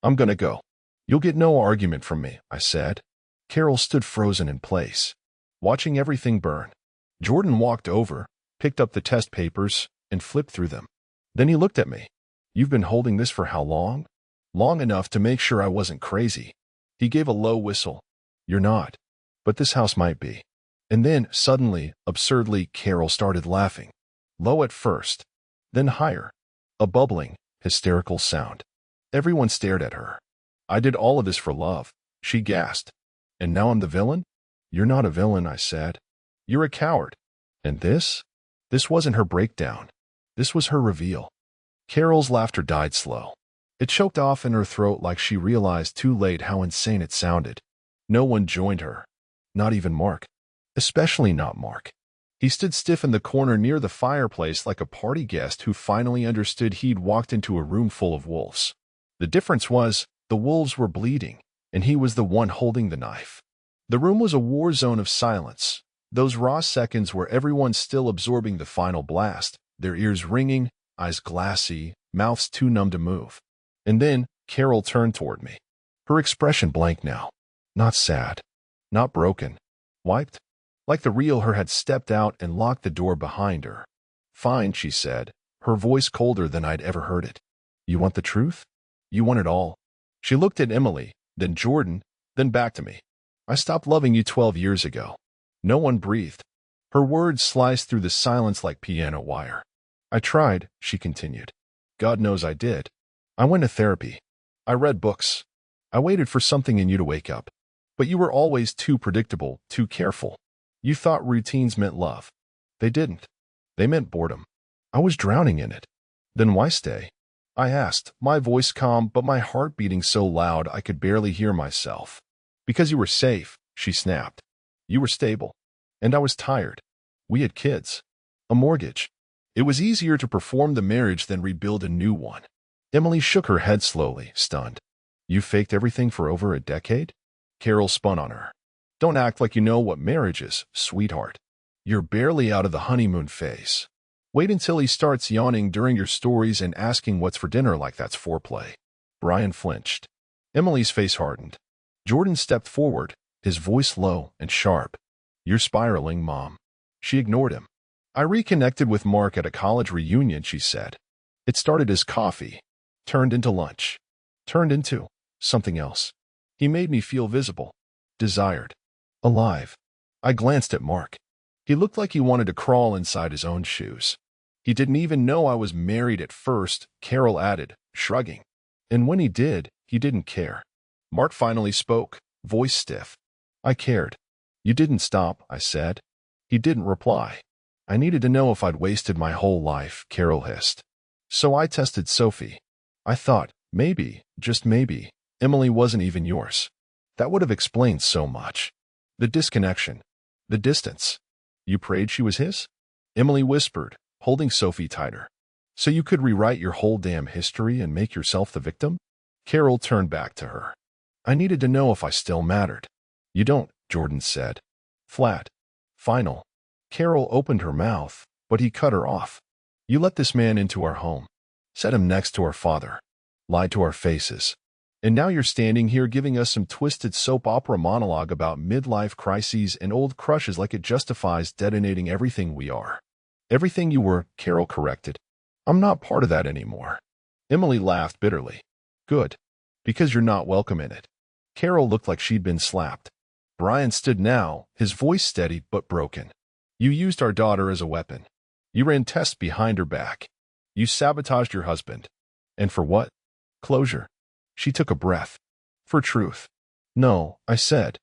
"I'm gonna go." "You'll get no argument from me," I said. Carol stood frozen in place, watching everything burn. Jordan walked over, picked up the test papers, and flipped through them. Then he looked at me. "You've been holding this for how long?" "Long enough to make sure I wasn't crazy." He gave a low whistle. "You're not. But this house might be." And then, suddenly, absurdly, Carol started laughing. Low at first, then higher. A bubbling, hysterical sound. Everyone stared at her. I did all of this for love, she gasped. And now I'm the villain? You're not a villain, I said. You're a coward. And this? This wasn't her breakdown. This was her reveal. Carol's laughter died slow. It choked off in her throat like she realized too late how insane it sounded. No one joined her. Not even Mark. Especially not Mark. He stood stiff in the corner near the fireplace like a party guest who finally understood he'd walked into a room full of wolves. The difference was, the wolves were bleeding, and he was the one holding the knife. The room was a war zone of silence. Those raw seconds where everyone's still absorbing the final blast, their ears ringing, eyes glassy, mouths too numb to move. And then, Carol turned toward me. Her expression blank now. Not sad. Not broken. Wiped. Like the real her had stepped out and locked the door behind her. Fine, she said, her voice colder than I'd ever heard it. You want the truth? You want it all. She looked at Emily, then Jordan, then back to me. I stopped loving you 12 years ago. No one breathed. Her words sliced through the silence like piano wire. I tried, she continued. God knows I did. I went to therapy. I read books. I waited for something in you to wake up. But you were always too predictable, too careful. You thought routines meant love. They didn't. They meant boredom. I was drowning in it. Then why stay? I asked, my voice calm but my heart beating so loud I could barely hear myself. Because you were safe, she snapped. You were stable. And I was tired. We had kids. A mortgage. It was easier to perform the marriage than rebuild a new one. Emily shook her head slowly, stunned. You faked everything for over a decade? Carol spun on her. Don't act like you know what marriage is, sweetheart. You're barely out of the honeymoon phase. Wait until he starts yawning during your stories and asking what's for dinner like that's foreplay. Brian flinched. Emily's face hardened. Jordan stepped forward, his voice low and sharp. You're spiraling, Mom. She ignored him. I reconnected with Mark at a college reunion, she said. It started as coffee, turned into lunch, turned into something else. He made me feel visible, desired, alive. I glanced at Mark. He looked like he wanted to crawl inside his own shoes. He didn't even know I was married at first, Carol added, shrugging. And when he did, he didn't care. Mark finally spoke, voice stiff. I cared. You didn't stop, I said. He didn't reply. I needed to know if I'd wasted my whole life, Carol hissed. So I tested Sophie. I thought, maybe, just maybe, Emily wasn't even yours. That would have explained so much. The disconnection. The distance. You prayed she was his? Emily whispered, holding Sophie tighter. So you could rewrite your whole damn history and make yourself the victim? Carol turned back to her. I needed to know if I still mattered. You don't, Jordan said. Flat. Final. Carol opened her mouth, but he cut her off. You let this man into our home. Set him next to our father. Lied to our faces. And now you're standing here giving us some twisted soap opera monologue about midlife crises and old crushes like it justifies detonating everything we are. Everything you were, Carol corrected. I'm not part of that anymore. Emily laughed bitterly. Good. Because you're not welcome in it. Carol looked like she'd been slapped. Brian stood now, his voice steady but broken. You used our daughter as a weapon. You ran tests behind her back. You sabotaged your husband. And for what? Closure. She took a breath. For truth. No, I said.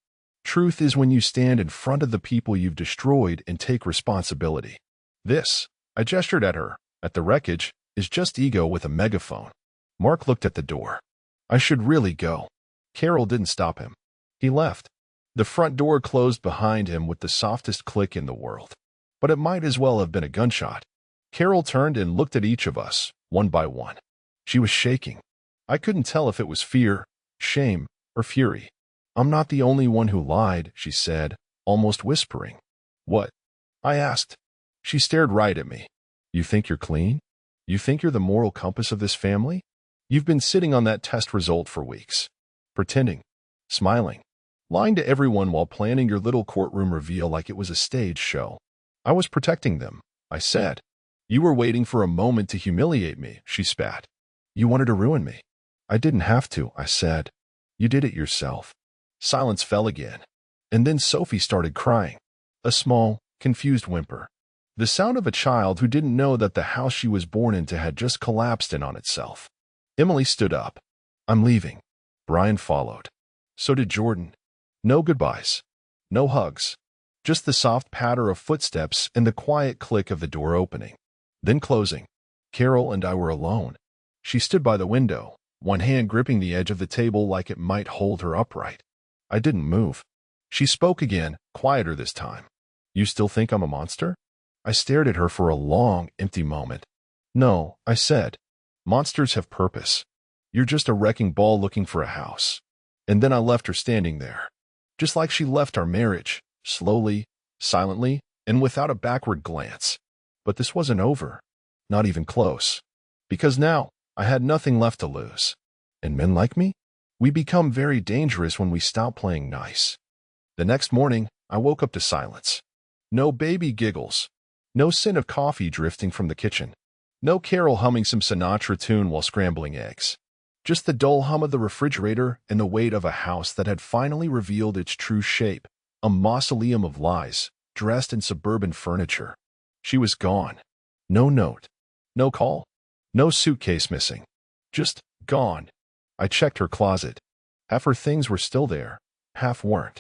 Truth is when you stand in front of the people you've destroyed and take responsibility. This, I gestured at her, at the wreckage, is just ego with a megaphone. Mark looked at the door. I should really go. Carol didn't stop him. He left. The front door closed behind him with the softest click in the world. But it might as well have been a gunshot. Carol turned and looked at each of us, one by one. She was shaking. I couldn't tell if it was fear, shame, or fury. I'm not the only one who lied, she said, almost whispering. What? I asked. She stared right at me. You think you're clean? You think you're the moral compass of this family? You've been sitting on that test result for weeks. Pretending. Smiling. Lying to everyone while planning your little courtroom reveal like it was a stage show. I was protecting them, I said. You were waiting for a moment to humiliate me, she spat. You wanted to ruin me. I didn't have to, I said. You did it yourself. Silence fell again. And then Sophie started crying. A small, confused whimper. The sound of a child who didn't know that the house she was born into had just collapsed in on itself. Emily stood up. I'm leaving. Brian followed. So did Jordan. No goodbyes. No hugs. Just the soft patter of footsteps and the quiet click of the door opening, then closing. Carol and I were alone. She stood by the window, one hand gripping the edge of the table like it might hold her upright. I didn't move. She spoke again, quieter this time. You still think I'm a monster? I stared at her for a long, empty moment. No, I said. Monsters have purpose. You're just a wrecking ball looking for a house. And then I left her standing there. Just like she left our marriage, slowly, silently, and without a backward glance. But this wasn't over. Not even close. Because now, I had nothing left to lose. And men like me? We become very dangerous when we stop playing nice. The next morning, I woke up to silence. No baby giggles. No scent of coffee drifting from the kitchen. No Carol humming some Sinatra tune while scrambling eggs. Just the dull hum of the refrigerator and the weight of a house that had finally revealed its true shape, a mausoleum of lies, dressed in suburban furniture. She was gone. No note. No call. No suitcase missing. Just gone. I checked her closet. Half her things were still there, half weren't.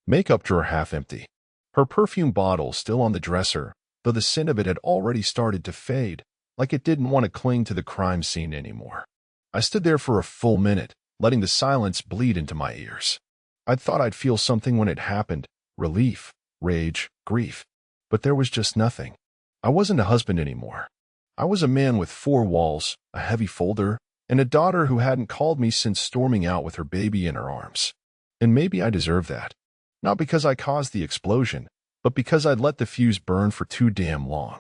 Makeup drawer half empty. Her perfume bottle still on the dresser, though the scent of it had already started to fade, like it didn't want to cling to the crime scene anymore. I stood there for a full minute, letting the silence bleed into my ears. I'd thought I'd feel something when it happened, relief, rage, grief. But there was just nothing. I wasn't a husband anymore. I was a man with 4 walls, a heavy folder, and a daughter who hadn't called me since storming out with her baby in her arms. And maybe I deserved that. Not because I caused the explosion, but because I'd let the fuse burn for too damn long.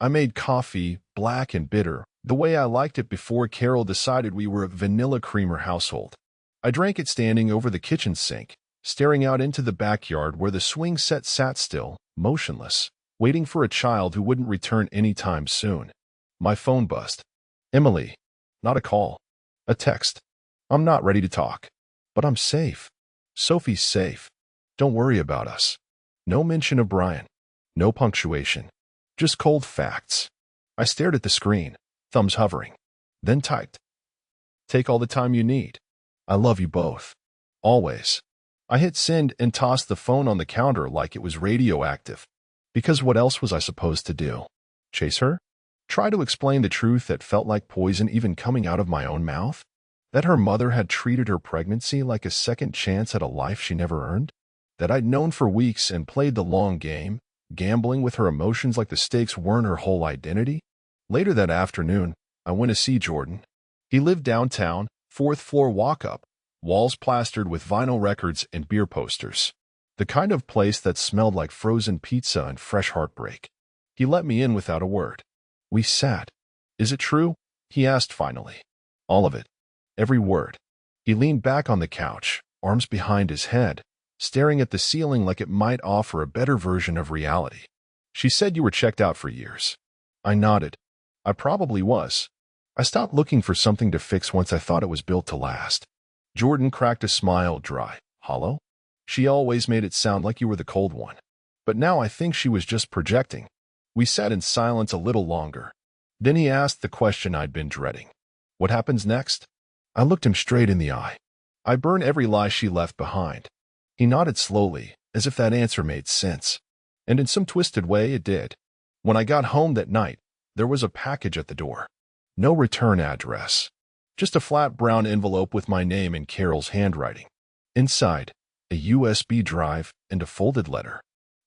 I made coffee, black and bitter, the way I liked it before Carol decided we were a vanilla creamer household. I drank it standing over the kitchen sink, staring out into the backyard where the swing set sat still, motionless, waiting for a child who wouldn't return anytime soon. My phone buzzed. Emily. Not a call. A text. I'm not ready to talk. But I'm safe. Sophie's safe. Don't worry about us. No mention of Brian. No punctuation. Just cold facts. I stared at the screen, thumbs hovering. Then typed. Take all the time you need. I love you both. Always. I hit send and tossed the phone on the counter like it was radioactive. Because what else was I supposed to do? Chase her? Try to explain the truth that felt like poison even coming out of my own mouth? That her mother had treated her pregnancy like a second chance at a life she never earned? That I'd known for weeks and played the long game, gambling with her emotions like the stakes weren't her whole identity? Later that afternoon, I went to see Jordan. He lived downtown, 4th floor walk-up, walls plastered with vinyl records and beer posters. The kind of place that smelled like frozen pizza and fresh heartbreak. He let me in without a word. We sat. Is it true? He asked finally. All of it. Every word. He leaned back on the couch, arms behind his head, staring at the ceiling like it might offer a better version of reality. She said you were checked out for years. I nodded. I probably was. I stopped looking for something to fix once I thought it was built to last. Jordan cracked a smile, dry, hollow. She always made it sound like you were the cold one. But now I think she was just projecting. We sat in silence a little longer. Then he asked the question I'd been dreading. What happens next? I looked him straight in the eye. I burn every lie she left behind. He nodded slowly, as if that answer made sense. And in some twisted way it did. When I got home that night, there was a package at the door. No return address. Just a flat brown envelope with my name in Carol's handwriting. Inside, a USB drive and a folded letter.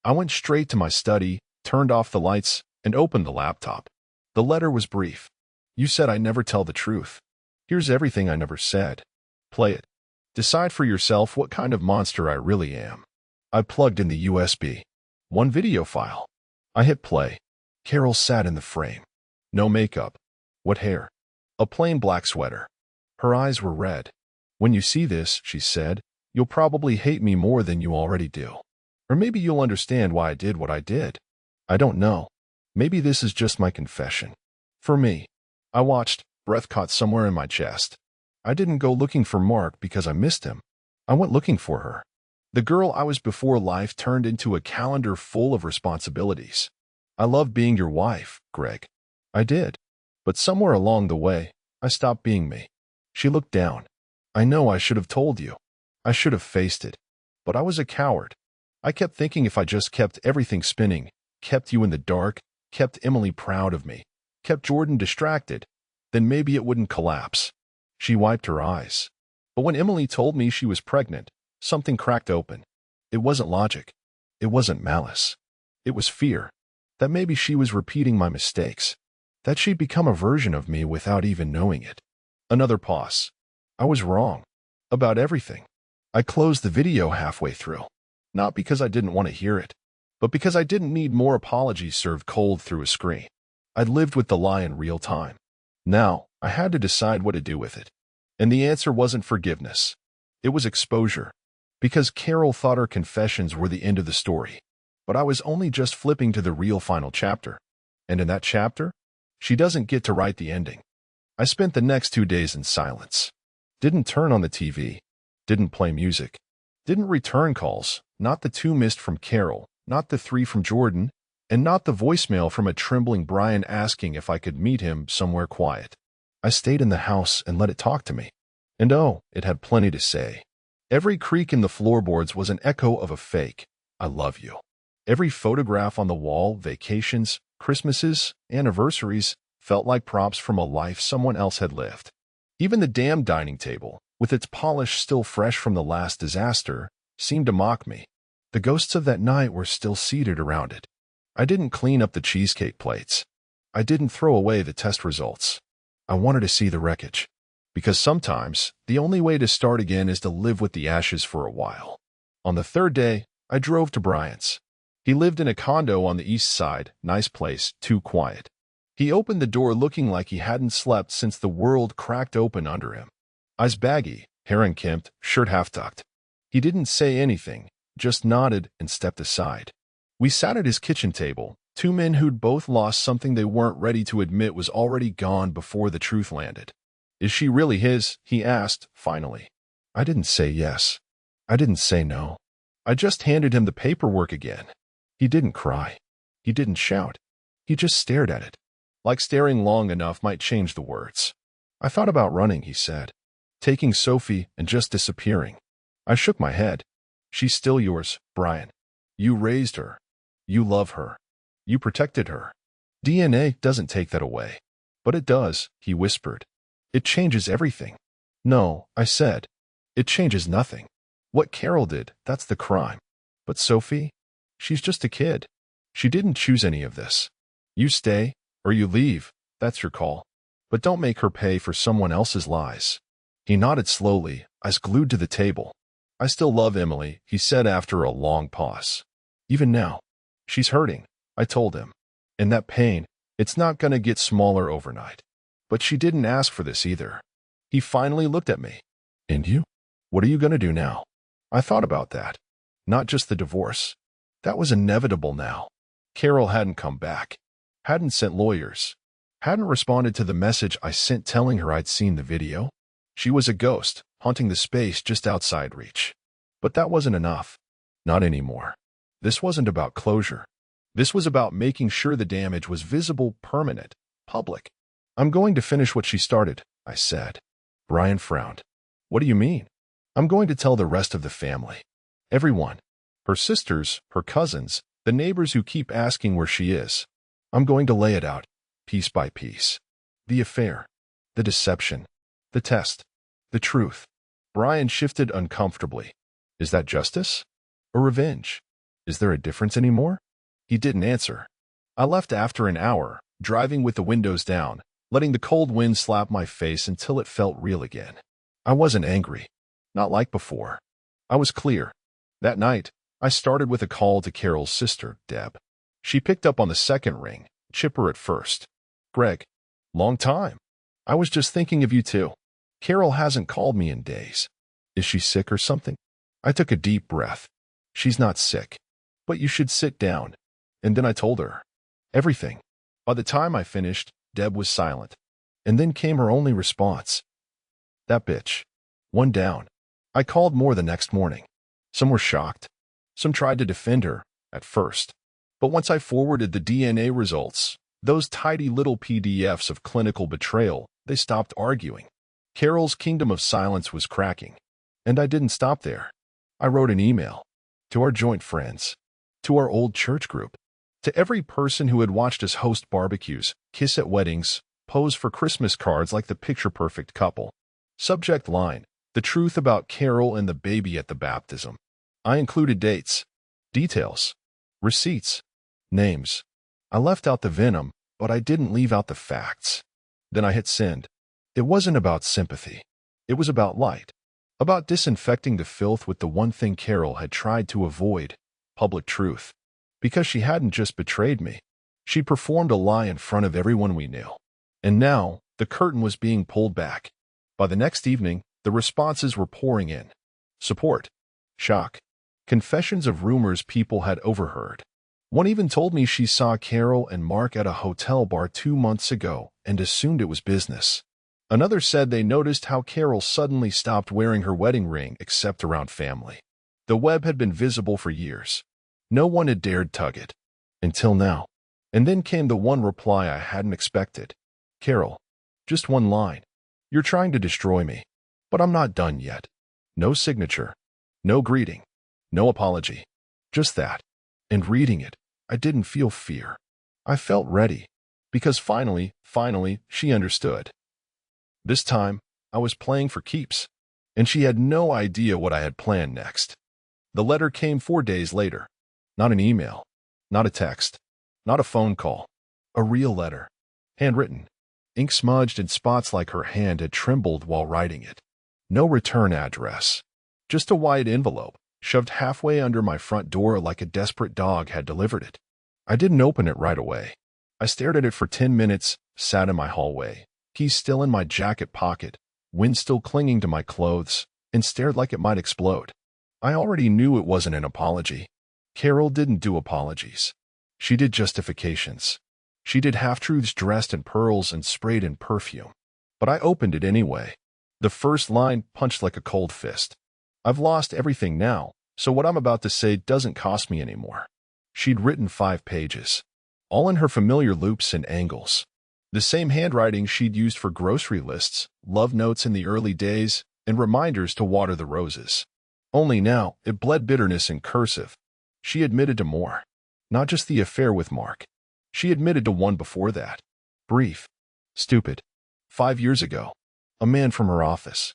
I went straight to my study, turned off the lights, and opened the laptop. The letter was brief. You said I never tell the truth. Here's everything I never said. Play it. Decide for yourself what kind of monster I really am. I plugged in the USB. One video file. I hit play. Carol sat in the frame. No makeup. What hair? A plain black sweater. Her eyes were red. When you see this, she said, you'll probably hate me more than you already do. Or maybe you'll understand why I did what I did. I don't know. Maybe this is just my confession. For me. I watched, breath caught somewhere in my chest. I didn't go looking for Mark because I missed him. I went looking for her. The girl I was before life turned into a calendar full of responsibilities. I loved being your wife, Greg. I did. But somewhere along the way, I stopped being me. She looked down. I know I should have told you. I should have faced it. But I was a coward. I kept thinking if I just kept everything spinning, kept you in the dark, kept Emily proud of me, kept Jordan distracted, then maybe it wouldn't collapse. She wiped her eyes. But when Emily told me she was pregnant, something cracked open. It wasn't logic. It wasn't malice. It was fear. That maybe she was repeating my mistakes. That she'd become a version of me without even knowing it. Another pause. I was wrong. About everything. I closed the video halfway through. Not because I didn't want to hear it, but because I didn't need more apologies served cold through a screen. I'd lived with the lie in real time. Now, I had to decide what to do with it. And the answer wasn't forgiveness. It was exposure. Because Carol thought her confessions were the end of the story. But I was only just flipping to the real final chapter. And in that chapter, she doesn't get to write the ending. I spent the next 2 days in silence. Didn't turn on the TV. Didn't play music. Didn't return calls. Not the 2 missed from Carol. Not the 3 from Jordan. And not the voicemail from a trembling Brian asking if I could meet him somewhere quiet. I stayed in the house and let it talk to me. And oh, it had plenty to say. Every creak in the floorboards was an echo of a fake, I love you. Every photograph on the wall, vacations, Christmases, anniversaries, felt like props from a life someone else had lived. Even the damn dining table, with its polish still fresh from the last disaster, seemed to mock me. The ghosts of that night were still seated around it. I didn't clean up the cheesecake plates. I didn't throw away the test results. I wanted to see the wreckage. Because sometimes, the only way to start again is to live with the ashes for a while. On the 3rd day, I drove to Brian's. He lived in a condo on the east side, nice place, too quiet. He opened the door looking like he hadn't slept since the world cracked open under him. Eyes baggy, hair unkempt, shirt half-tucked. He didn't say anything, just nodded and stepped aside. We sat at his kitchen table, 2 men who'd both lost something they weren't ready to admit was already gone before the truth landed. Is she really his? He asked, finally. I didn't say yes. I didn't say no. I just handed him the paperwork again. He didn't cry. He didn't shout. He just stared at it. Like staring long enough might change the words. I thought about running, he said. Taking Sophie and just disappearing. I shook my head. She's still yours, Brian. You raised her. You love her. You protected her. DNA doesn't take that away. But it does, he whispered. It changes everything. No, I said. It changes nothing. What Carol did, that's the crime. But Sophie? She's just a kid. She didn't choose any of this. You stay, or you leave, that's your call. But don't make her pay for someone else's lies. He nodded slowly, eyes glued to the table. I still love Emily, he said after a long pause. Even now. She's hurting, I told him. And that pain, it's not gonna get smaller overnight. But she didn't ask for this either. He finally looked at me. And you? What are you gonna do now? I thought about that. Not just the divorce. That was inevitable now. Carol hadn't come back. Hadn't sent lawyers. Hadn't responded to the message I sent telling her I'd seen the video. She was a ghost, haunting the space just outside reach. But that wasn't enough. Not anymore. This wasn't about closure. This was about making sure the damage was visible, permanent, public. I'm going to finish what she started, I said. Brian frowned. What do you mean? I'm going to tell the rest of the family. Everyone. Her sisters, her cousins, the neighbors who keep asking where she is. I'm going to lay it out, piece by piece. The affair. The deception. The test. The truth. Brian shifted uncomfortably. Is that justice? Or revenge? Is there a difference anymore? He didn't answer. I left after an hour, driving with the windows down, letting the cold wind slap my face until it felt real again. I wasn't angry. Not like before. I was clear. That night, I started with a call to Carol's sister, Deb. She picked up on the second ring, chipper at first. Greg. Long time. I was just thinking of you too. Carol hasn't called me in days. Is she sick or something? I took a deep breath. She's not sick. But you should sit down. And then I told her. Everything. By the time I finished, Deb was silent. And then came her only response. That bitch. One down. I called more the next morning. Some were shocked. Some tried to defend her, at first. But once I forwarded the DNA results, those tidy little PDFs of clinical betrayal, they stopped arguing. Carol's kingdom of silence was cracking. And I didn't stop there. I wrote an email. To our joint friends. To our old church group. To every person who had watched us host barbecues, kiss at weddings, pose for Christmas cards like the picture-perfect couple. Subject line: the truth about Carol and the baby at the baptism. I included dates, details, receipts, names. I left out the venom, but I didn't leave out the facts. Then I hit send. It wasn't about sympathy. It was about light. About disinfecting the filth with the one thing Carol had tried to avoid: public truth. Because she hadn't just betrayed me. She performed a lie in front of everyone we knew. And now, the curtain was being pulled back. By the next evening, the responses were pouring in. Support. Shock. Confessions of rumors people had overheard. One even told me she saw Carol and Mark at a hotel bar 2 months ago and assumed it was business. Another said they noticed how Carol suddenly stopped wearing her wedding ring except around family. The web had been visible for years. No one had dared tug it. Until now. And then came the one reply I hadn't expected. Carol. Just one line. You're trying to destroy me. But I'm not done yet. No signature. No greeting. No apology. Just that. And reading it, I didn't feel fear. I felt ready. Because finally, she understood. This time, I was playing for keeps. And she had no idea what I had planned next. The letter came 4 days later. Not an email. Not a text. Not a phone call. A real letter. Handwritten. Ink smudged in spots like her hand had trembled while writing it. No return address. Just a white envelope, shoved halfway under my front door like a desperate dog had delivered it. I didn't open it right away. I stared at it for 10 minutes, sat in my hallway, keys still in my jacket pocket, wind still clinging to my clothes, and stared like it might explode. I already knew it wasn't an apology. Carol didn't do apologies. She did justifications. She did half-truths dressed in pearls and sprayed in perfume. But I opened it anyway. The first line punched like a cold fist. I've lost everything now, so what I'm about to say doesn't cost me anymore. She'd written 5 pages. All in her familiar loops and angles. The same handwriting she'd used for grocery lists, love notes in the early days, and reminders to water the roses. Only now, it bled bitterness in cursive. She admitted to more. Not just the affair with Mark. She admitted to one before that. Brief. Stupid. 5 years ago. A man from her office.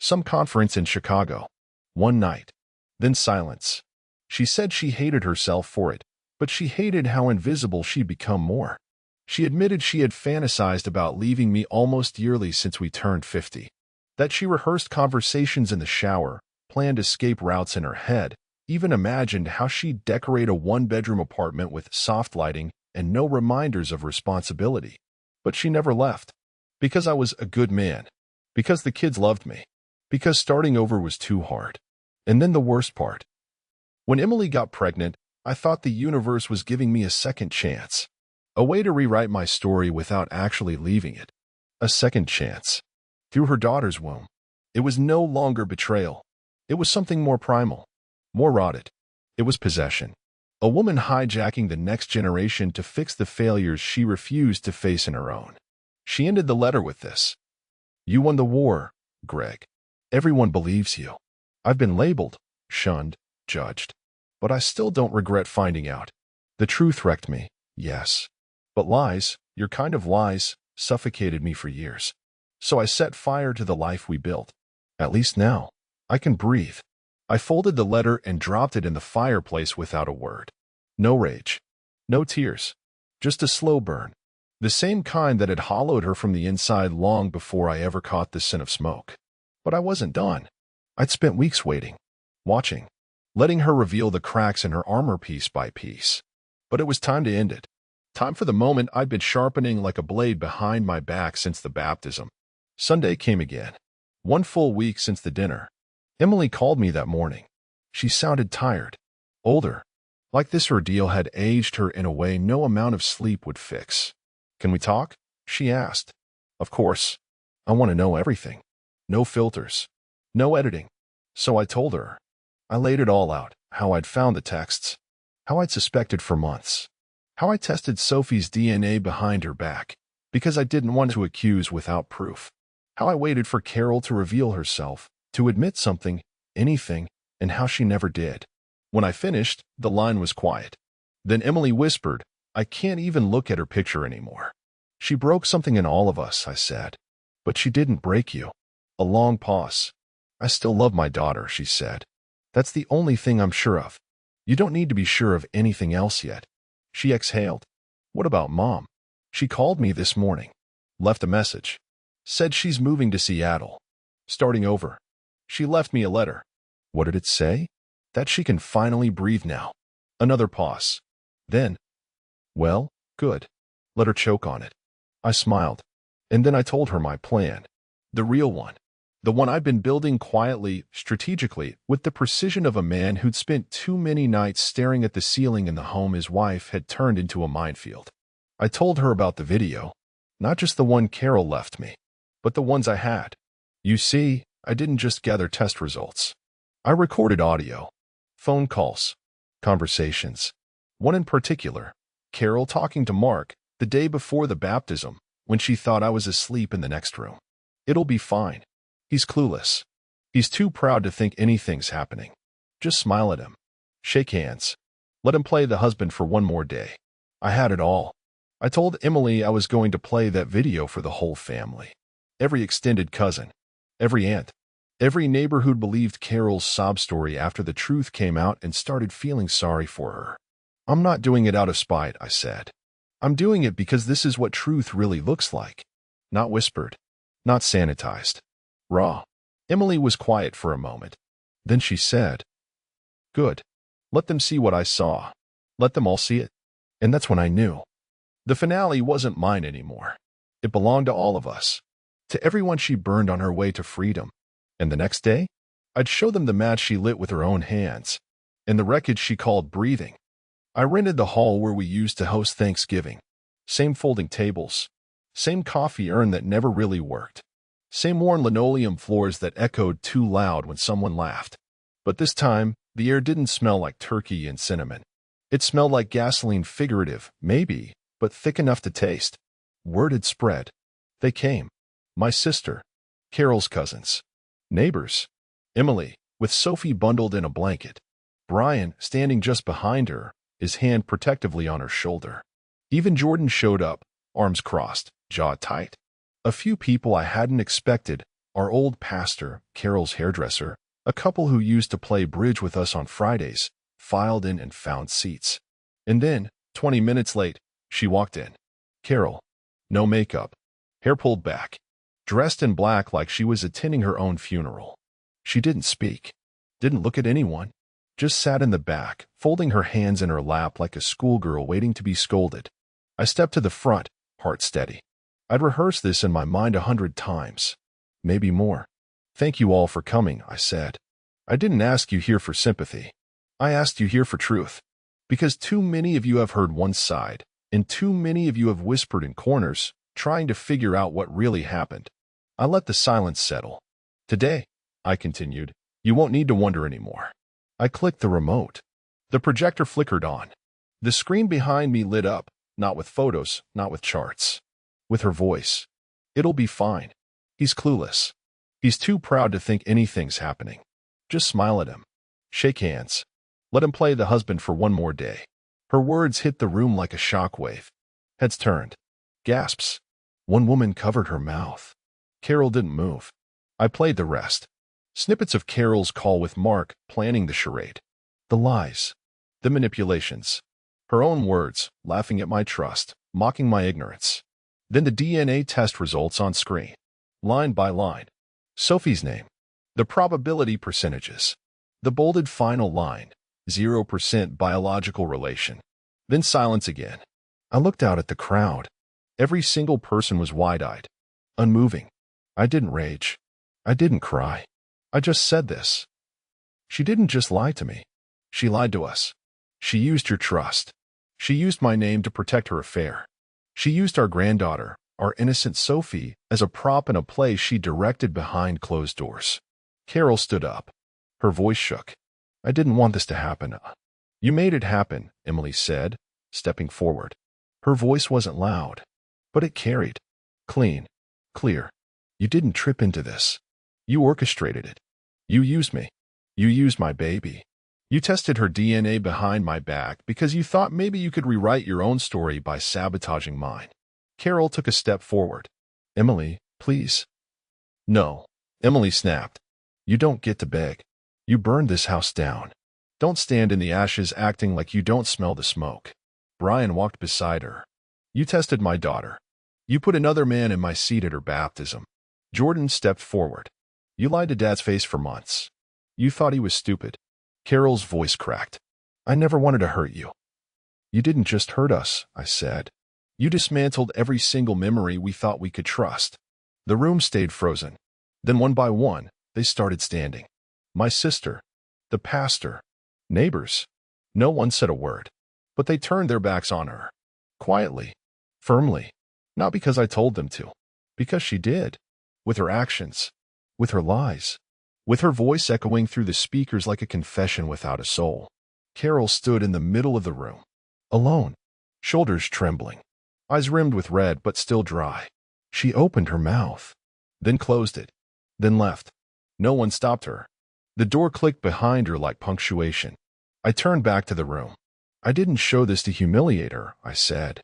Some conference in Chicago. One night. Then silence. She said she hated herself for it, but she hated how invisible she'd become more. She admitted she had fantasized about leaving me almost yearly since we turned 50. That she rehearsed conversations in the shower, planned escape routes in her head, even imagined how she'd decorate a 1-bedroom apartment with soft lighting and no reminders of responsibility. But she never left. Because I was a good man. Because the kids loved me. Because starting over was too hard. And then the worst part. When Emily got pregnant, I thought the universe was giving me a second chance. A way to rewrite my story without actually leaving it. A second chance. Through her daughter's womb. It was no longer betrayal. It was something more primal. More rotted. It was possession. A woman hijacking the next generation to fix the failures she refused to face in her own. She ended the letter with this. You won the war, Greg. Everyone believes you. I've been labeled, shunned, judged. But I still don't regret finding out. The truth wrecked me, yes. But lies, your kind of lies, suffocated me for years. So I set fire to the life we built. At least now, I can breathe. I folded the letter and dropped it in the fireplace without a word. No rage. No tears. Just a slow burn. The same kind that had hollowed her from the inside long before I ever caught the scent of smoke. But I wasn't done. I'd spent weeks waiting. Watching. Letting her reveal the cracks in her armor piece by piece. But it was time to end it. Time for the moment I'd been sharpening like a blade behind my back since the baptism. Sunday came again. 1 full week since the dinner. Emily called me that morning. She sounded tired. Older. Like this ordeal had aged her in a way no amount of sleep would fix. Can we talk? She asked. Of course. I want to know everything. No filters. No editing. So I told her. I laid it all out, how I'd found the texts, how I'd suspected for months, how I tested Sophie's DNA behind her back, because I didn't want to accuse without proof, how I waited for Carol to reveal herself, to admit something, anything, and how she never did. When I finished, the line was quiet. Then Emily whispered, "I can't even look at her picture anymore." "She broke something in all of us," I said. "But she didn't break you." A long pause. "I still love my daughter," she said. "That's the only thing I'm sure of. You don't need to be sure of anything else yet." She exhaled. "What about Mom? She called me this morning. Left a message. Said she's moving to Seattle. Starting over. She left me a letter." "What did it say?" "That she can finally breathe now." Another pause. Then, "Well, good. Let her choke on it." I smiled. And then I told her my plan. The real one. The one I'd been building quietly, strategically, with the precision of a man who'd spent too many nights staring at the ceiling in the home his wife had turned into a minefield. I told her about the video. Not just the one Carol left me, but the ones I had. You see, I didn't just gather test results. I recorded audio, phone calls, conversations. One in particular, Carol talking to Mark the day before the baptism, when she thought I was asleep in the next room. "It'll be fine. He's clueless. He's too proud to think anything's happening. Just smile at him. Shake hands. Let him play the husband for one more day." I had it all. I told Emily I was going to play that video for the whole family. Every extended cousin. Every aunt. Every neighbor who'd believed Carol's sob story after the truth came out and started feeling sorry for her. "I'm not doing it out of spite," I said. "I'm doing it because this is what truth really looks like. Not whispered. Not sanitized. Raw." Emily was quiet for a moment. Then she said, "Good. Let them see what I saw. Let them all see it." And that's when I knew. The finale wasn't mine anymore. It belonged to all of us. To everyone she burned on her way to freedom. And the next day, I'd show them the match she lit with her own hands, and the wreckage she called breathing. I rented the hall where we used to host Thanksgiving. Same folding tables. Same coffee urn that never really worked. Same worn linoleum floors that echoed too loud when someone laughed. But this time, the air didn't smell like turkey and cinnamon. It smelled like gasoline, figurative, maybe, but thick enough to taste. Word had spread. They came. My sister. Carol's cousins. Neighbors. Emily, with Sophie bundled in a blanket. Brian, standing just behind her, his hand protectively on her shoulder. Even Jordan showed up, arms crossed, jaw tight. A few people I hadn't expected, our old pastor, Carol's hairdresser, a couple who used to play bridge with us on Fridays, filed in and found seats. And then, 20 minutes late, she walked in. Carol. No makeup. Hair pulled back. Dressed in black like she was attending her own funeral. She didn't speak. Didn't look at anyone. Just sat in the back, folding her hands in her lap like a schoolgirl waiting to be scolded. I stepped to the front, heart steady. I'd rehearsed this in my mind 100 times. Maybe more. "Thank you all for coming," I said. "I didn't ask you here for sympathy. I asked you here for truth. Because too many of you have heard one side, and too many of you have whispered in corners, trying to figure out what really happened." I let the silence settle. "Today," I continued, "you won't need to wonder anymore." I clicked the remote. The projector flickered on. The screen behind me lit up, not with photos, not with charts. With her voice. "It'll be fine. He's clueless. He's too proud to think anything's happening. Just smile at him. Shake hands. Let him play the husband for one more day." Her words hit the room like a shockwave. Heads turned. Gasps. One woman covered her mouth. Carol didn't move. I played the rest. Snippets of Carol's call with Mark, planning the charade. The lies. The manipulations. Her own words, laughing at my trust, mocking my ignorance. Then the DNA test results on screen. Line by line. Sophie's name. The probability percentages. The bolded final line. 0% biological relation. Then silence again. I looked out at the crowd. Every single person was wide-eyed. Unmoving. I didn't rage. I didn't cry. I just said this. She didn't just lie to me. She lied to us. She used your trust. She used my name to protect her affair. She used our granddaughter, our innocent Sophie, as a prop in a play she directed behind closed doors. Carol stood up. Her voice shook. I didn't want this to happen. You made it happen, Emily said, stepping forward. Her voice wasn't loud, but it carried. Clean. Clear. You didn't trip into this. You orchestrated it. You used me. You used my baby. You tested her DNA behind my back because you thought maybe you could rewrite your own story by sabotaging mine. Carol took a step forward. Emily, please. No. Emily snapped. You don't get to beg. You burned this house down. Don't stand in the ashes acting like you don't smell the smoke. Brian walked beside her. You tested my daughter. You put another man in my seat at her baptism. Jordan stepped forward. You lied to Dad's face for months. You thought he was stupid. Carol's voice cracked. I never wanted to hurt you. You didn't just hurt us, I said. You dismantled every single memory we thought we could trust. The room stayed frozen. Then one by one, they started standing. My sister, the pastor, neighbors. No one said a word, but they turned their backs on her. Quietly, firmly, not because I told them to, because she did. With her actions, with her lies, with her voice echoing through the speakers like a confession without a soul. Carol stood in the middle of the room, alone, shoulders trembling, eyes rimmed with red but still dry. She opened her mouth, then closed it, then left. No one stopped her. The door clicked behind her like punctuation. I turned back to the room. I didn't show this to humiliate her, I said.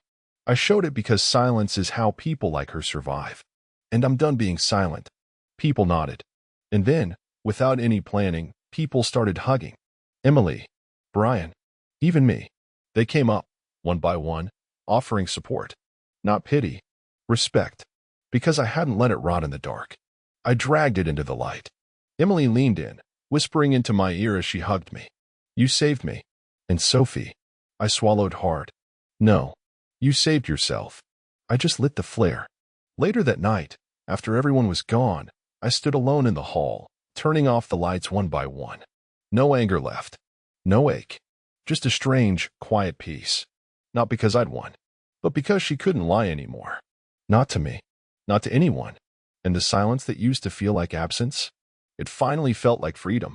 I showed it because silence is how people like her survive. And I'm done being silent. People nodded. And then, without any planning, people started hugging. Emily, Brian, even me. They came up, one by one, offering support. Not pity, respect. Because I hadn't let it rot in the dark. I dragged it into the light. Emily leaned in, whispering into my ear as she hugged me. You saved me. And Sophie. I swallowed hard. No, you saved yourself. I just lit the flare. Later that night, after everyone was gone, I stood alone in the hall, turning off the lights one by one. No anger left. No ache. Just a strange, quiet peace. Not because I'd won, but because she couldn't lie anymore. Not to me. Not to anyone. And the silence that used to feel like absence, it finally felt like freedom.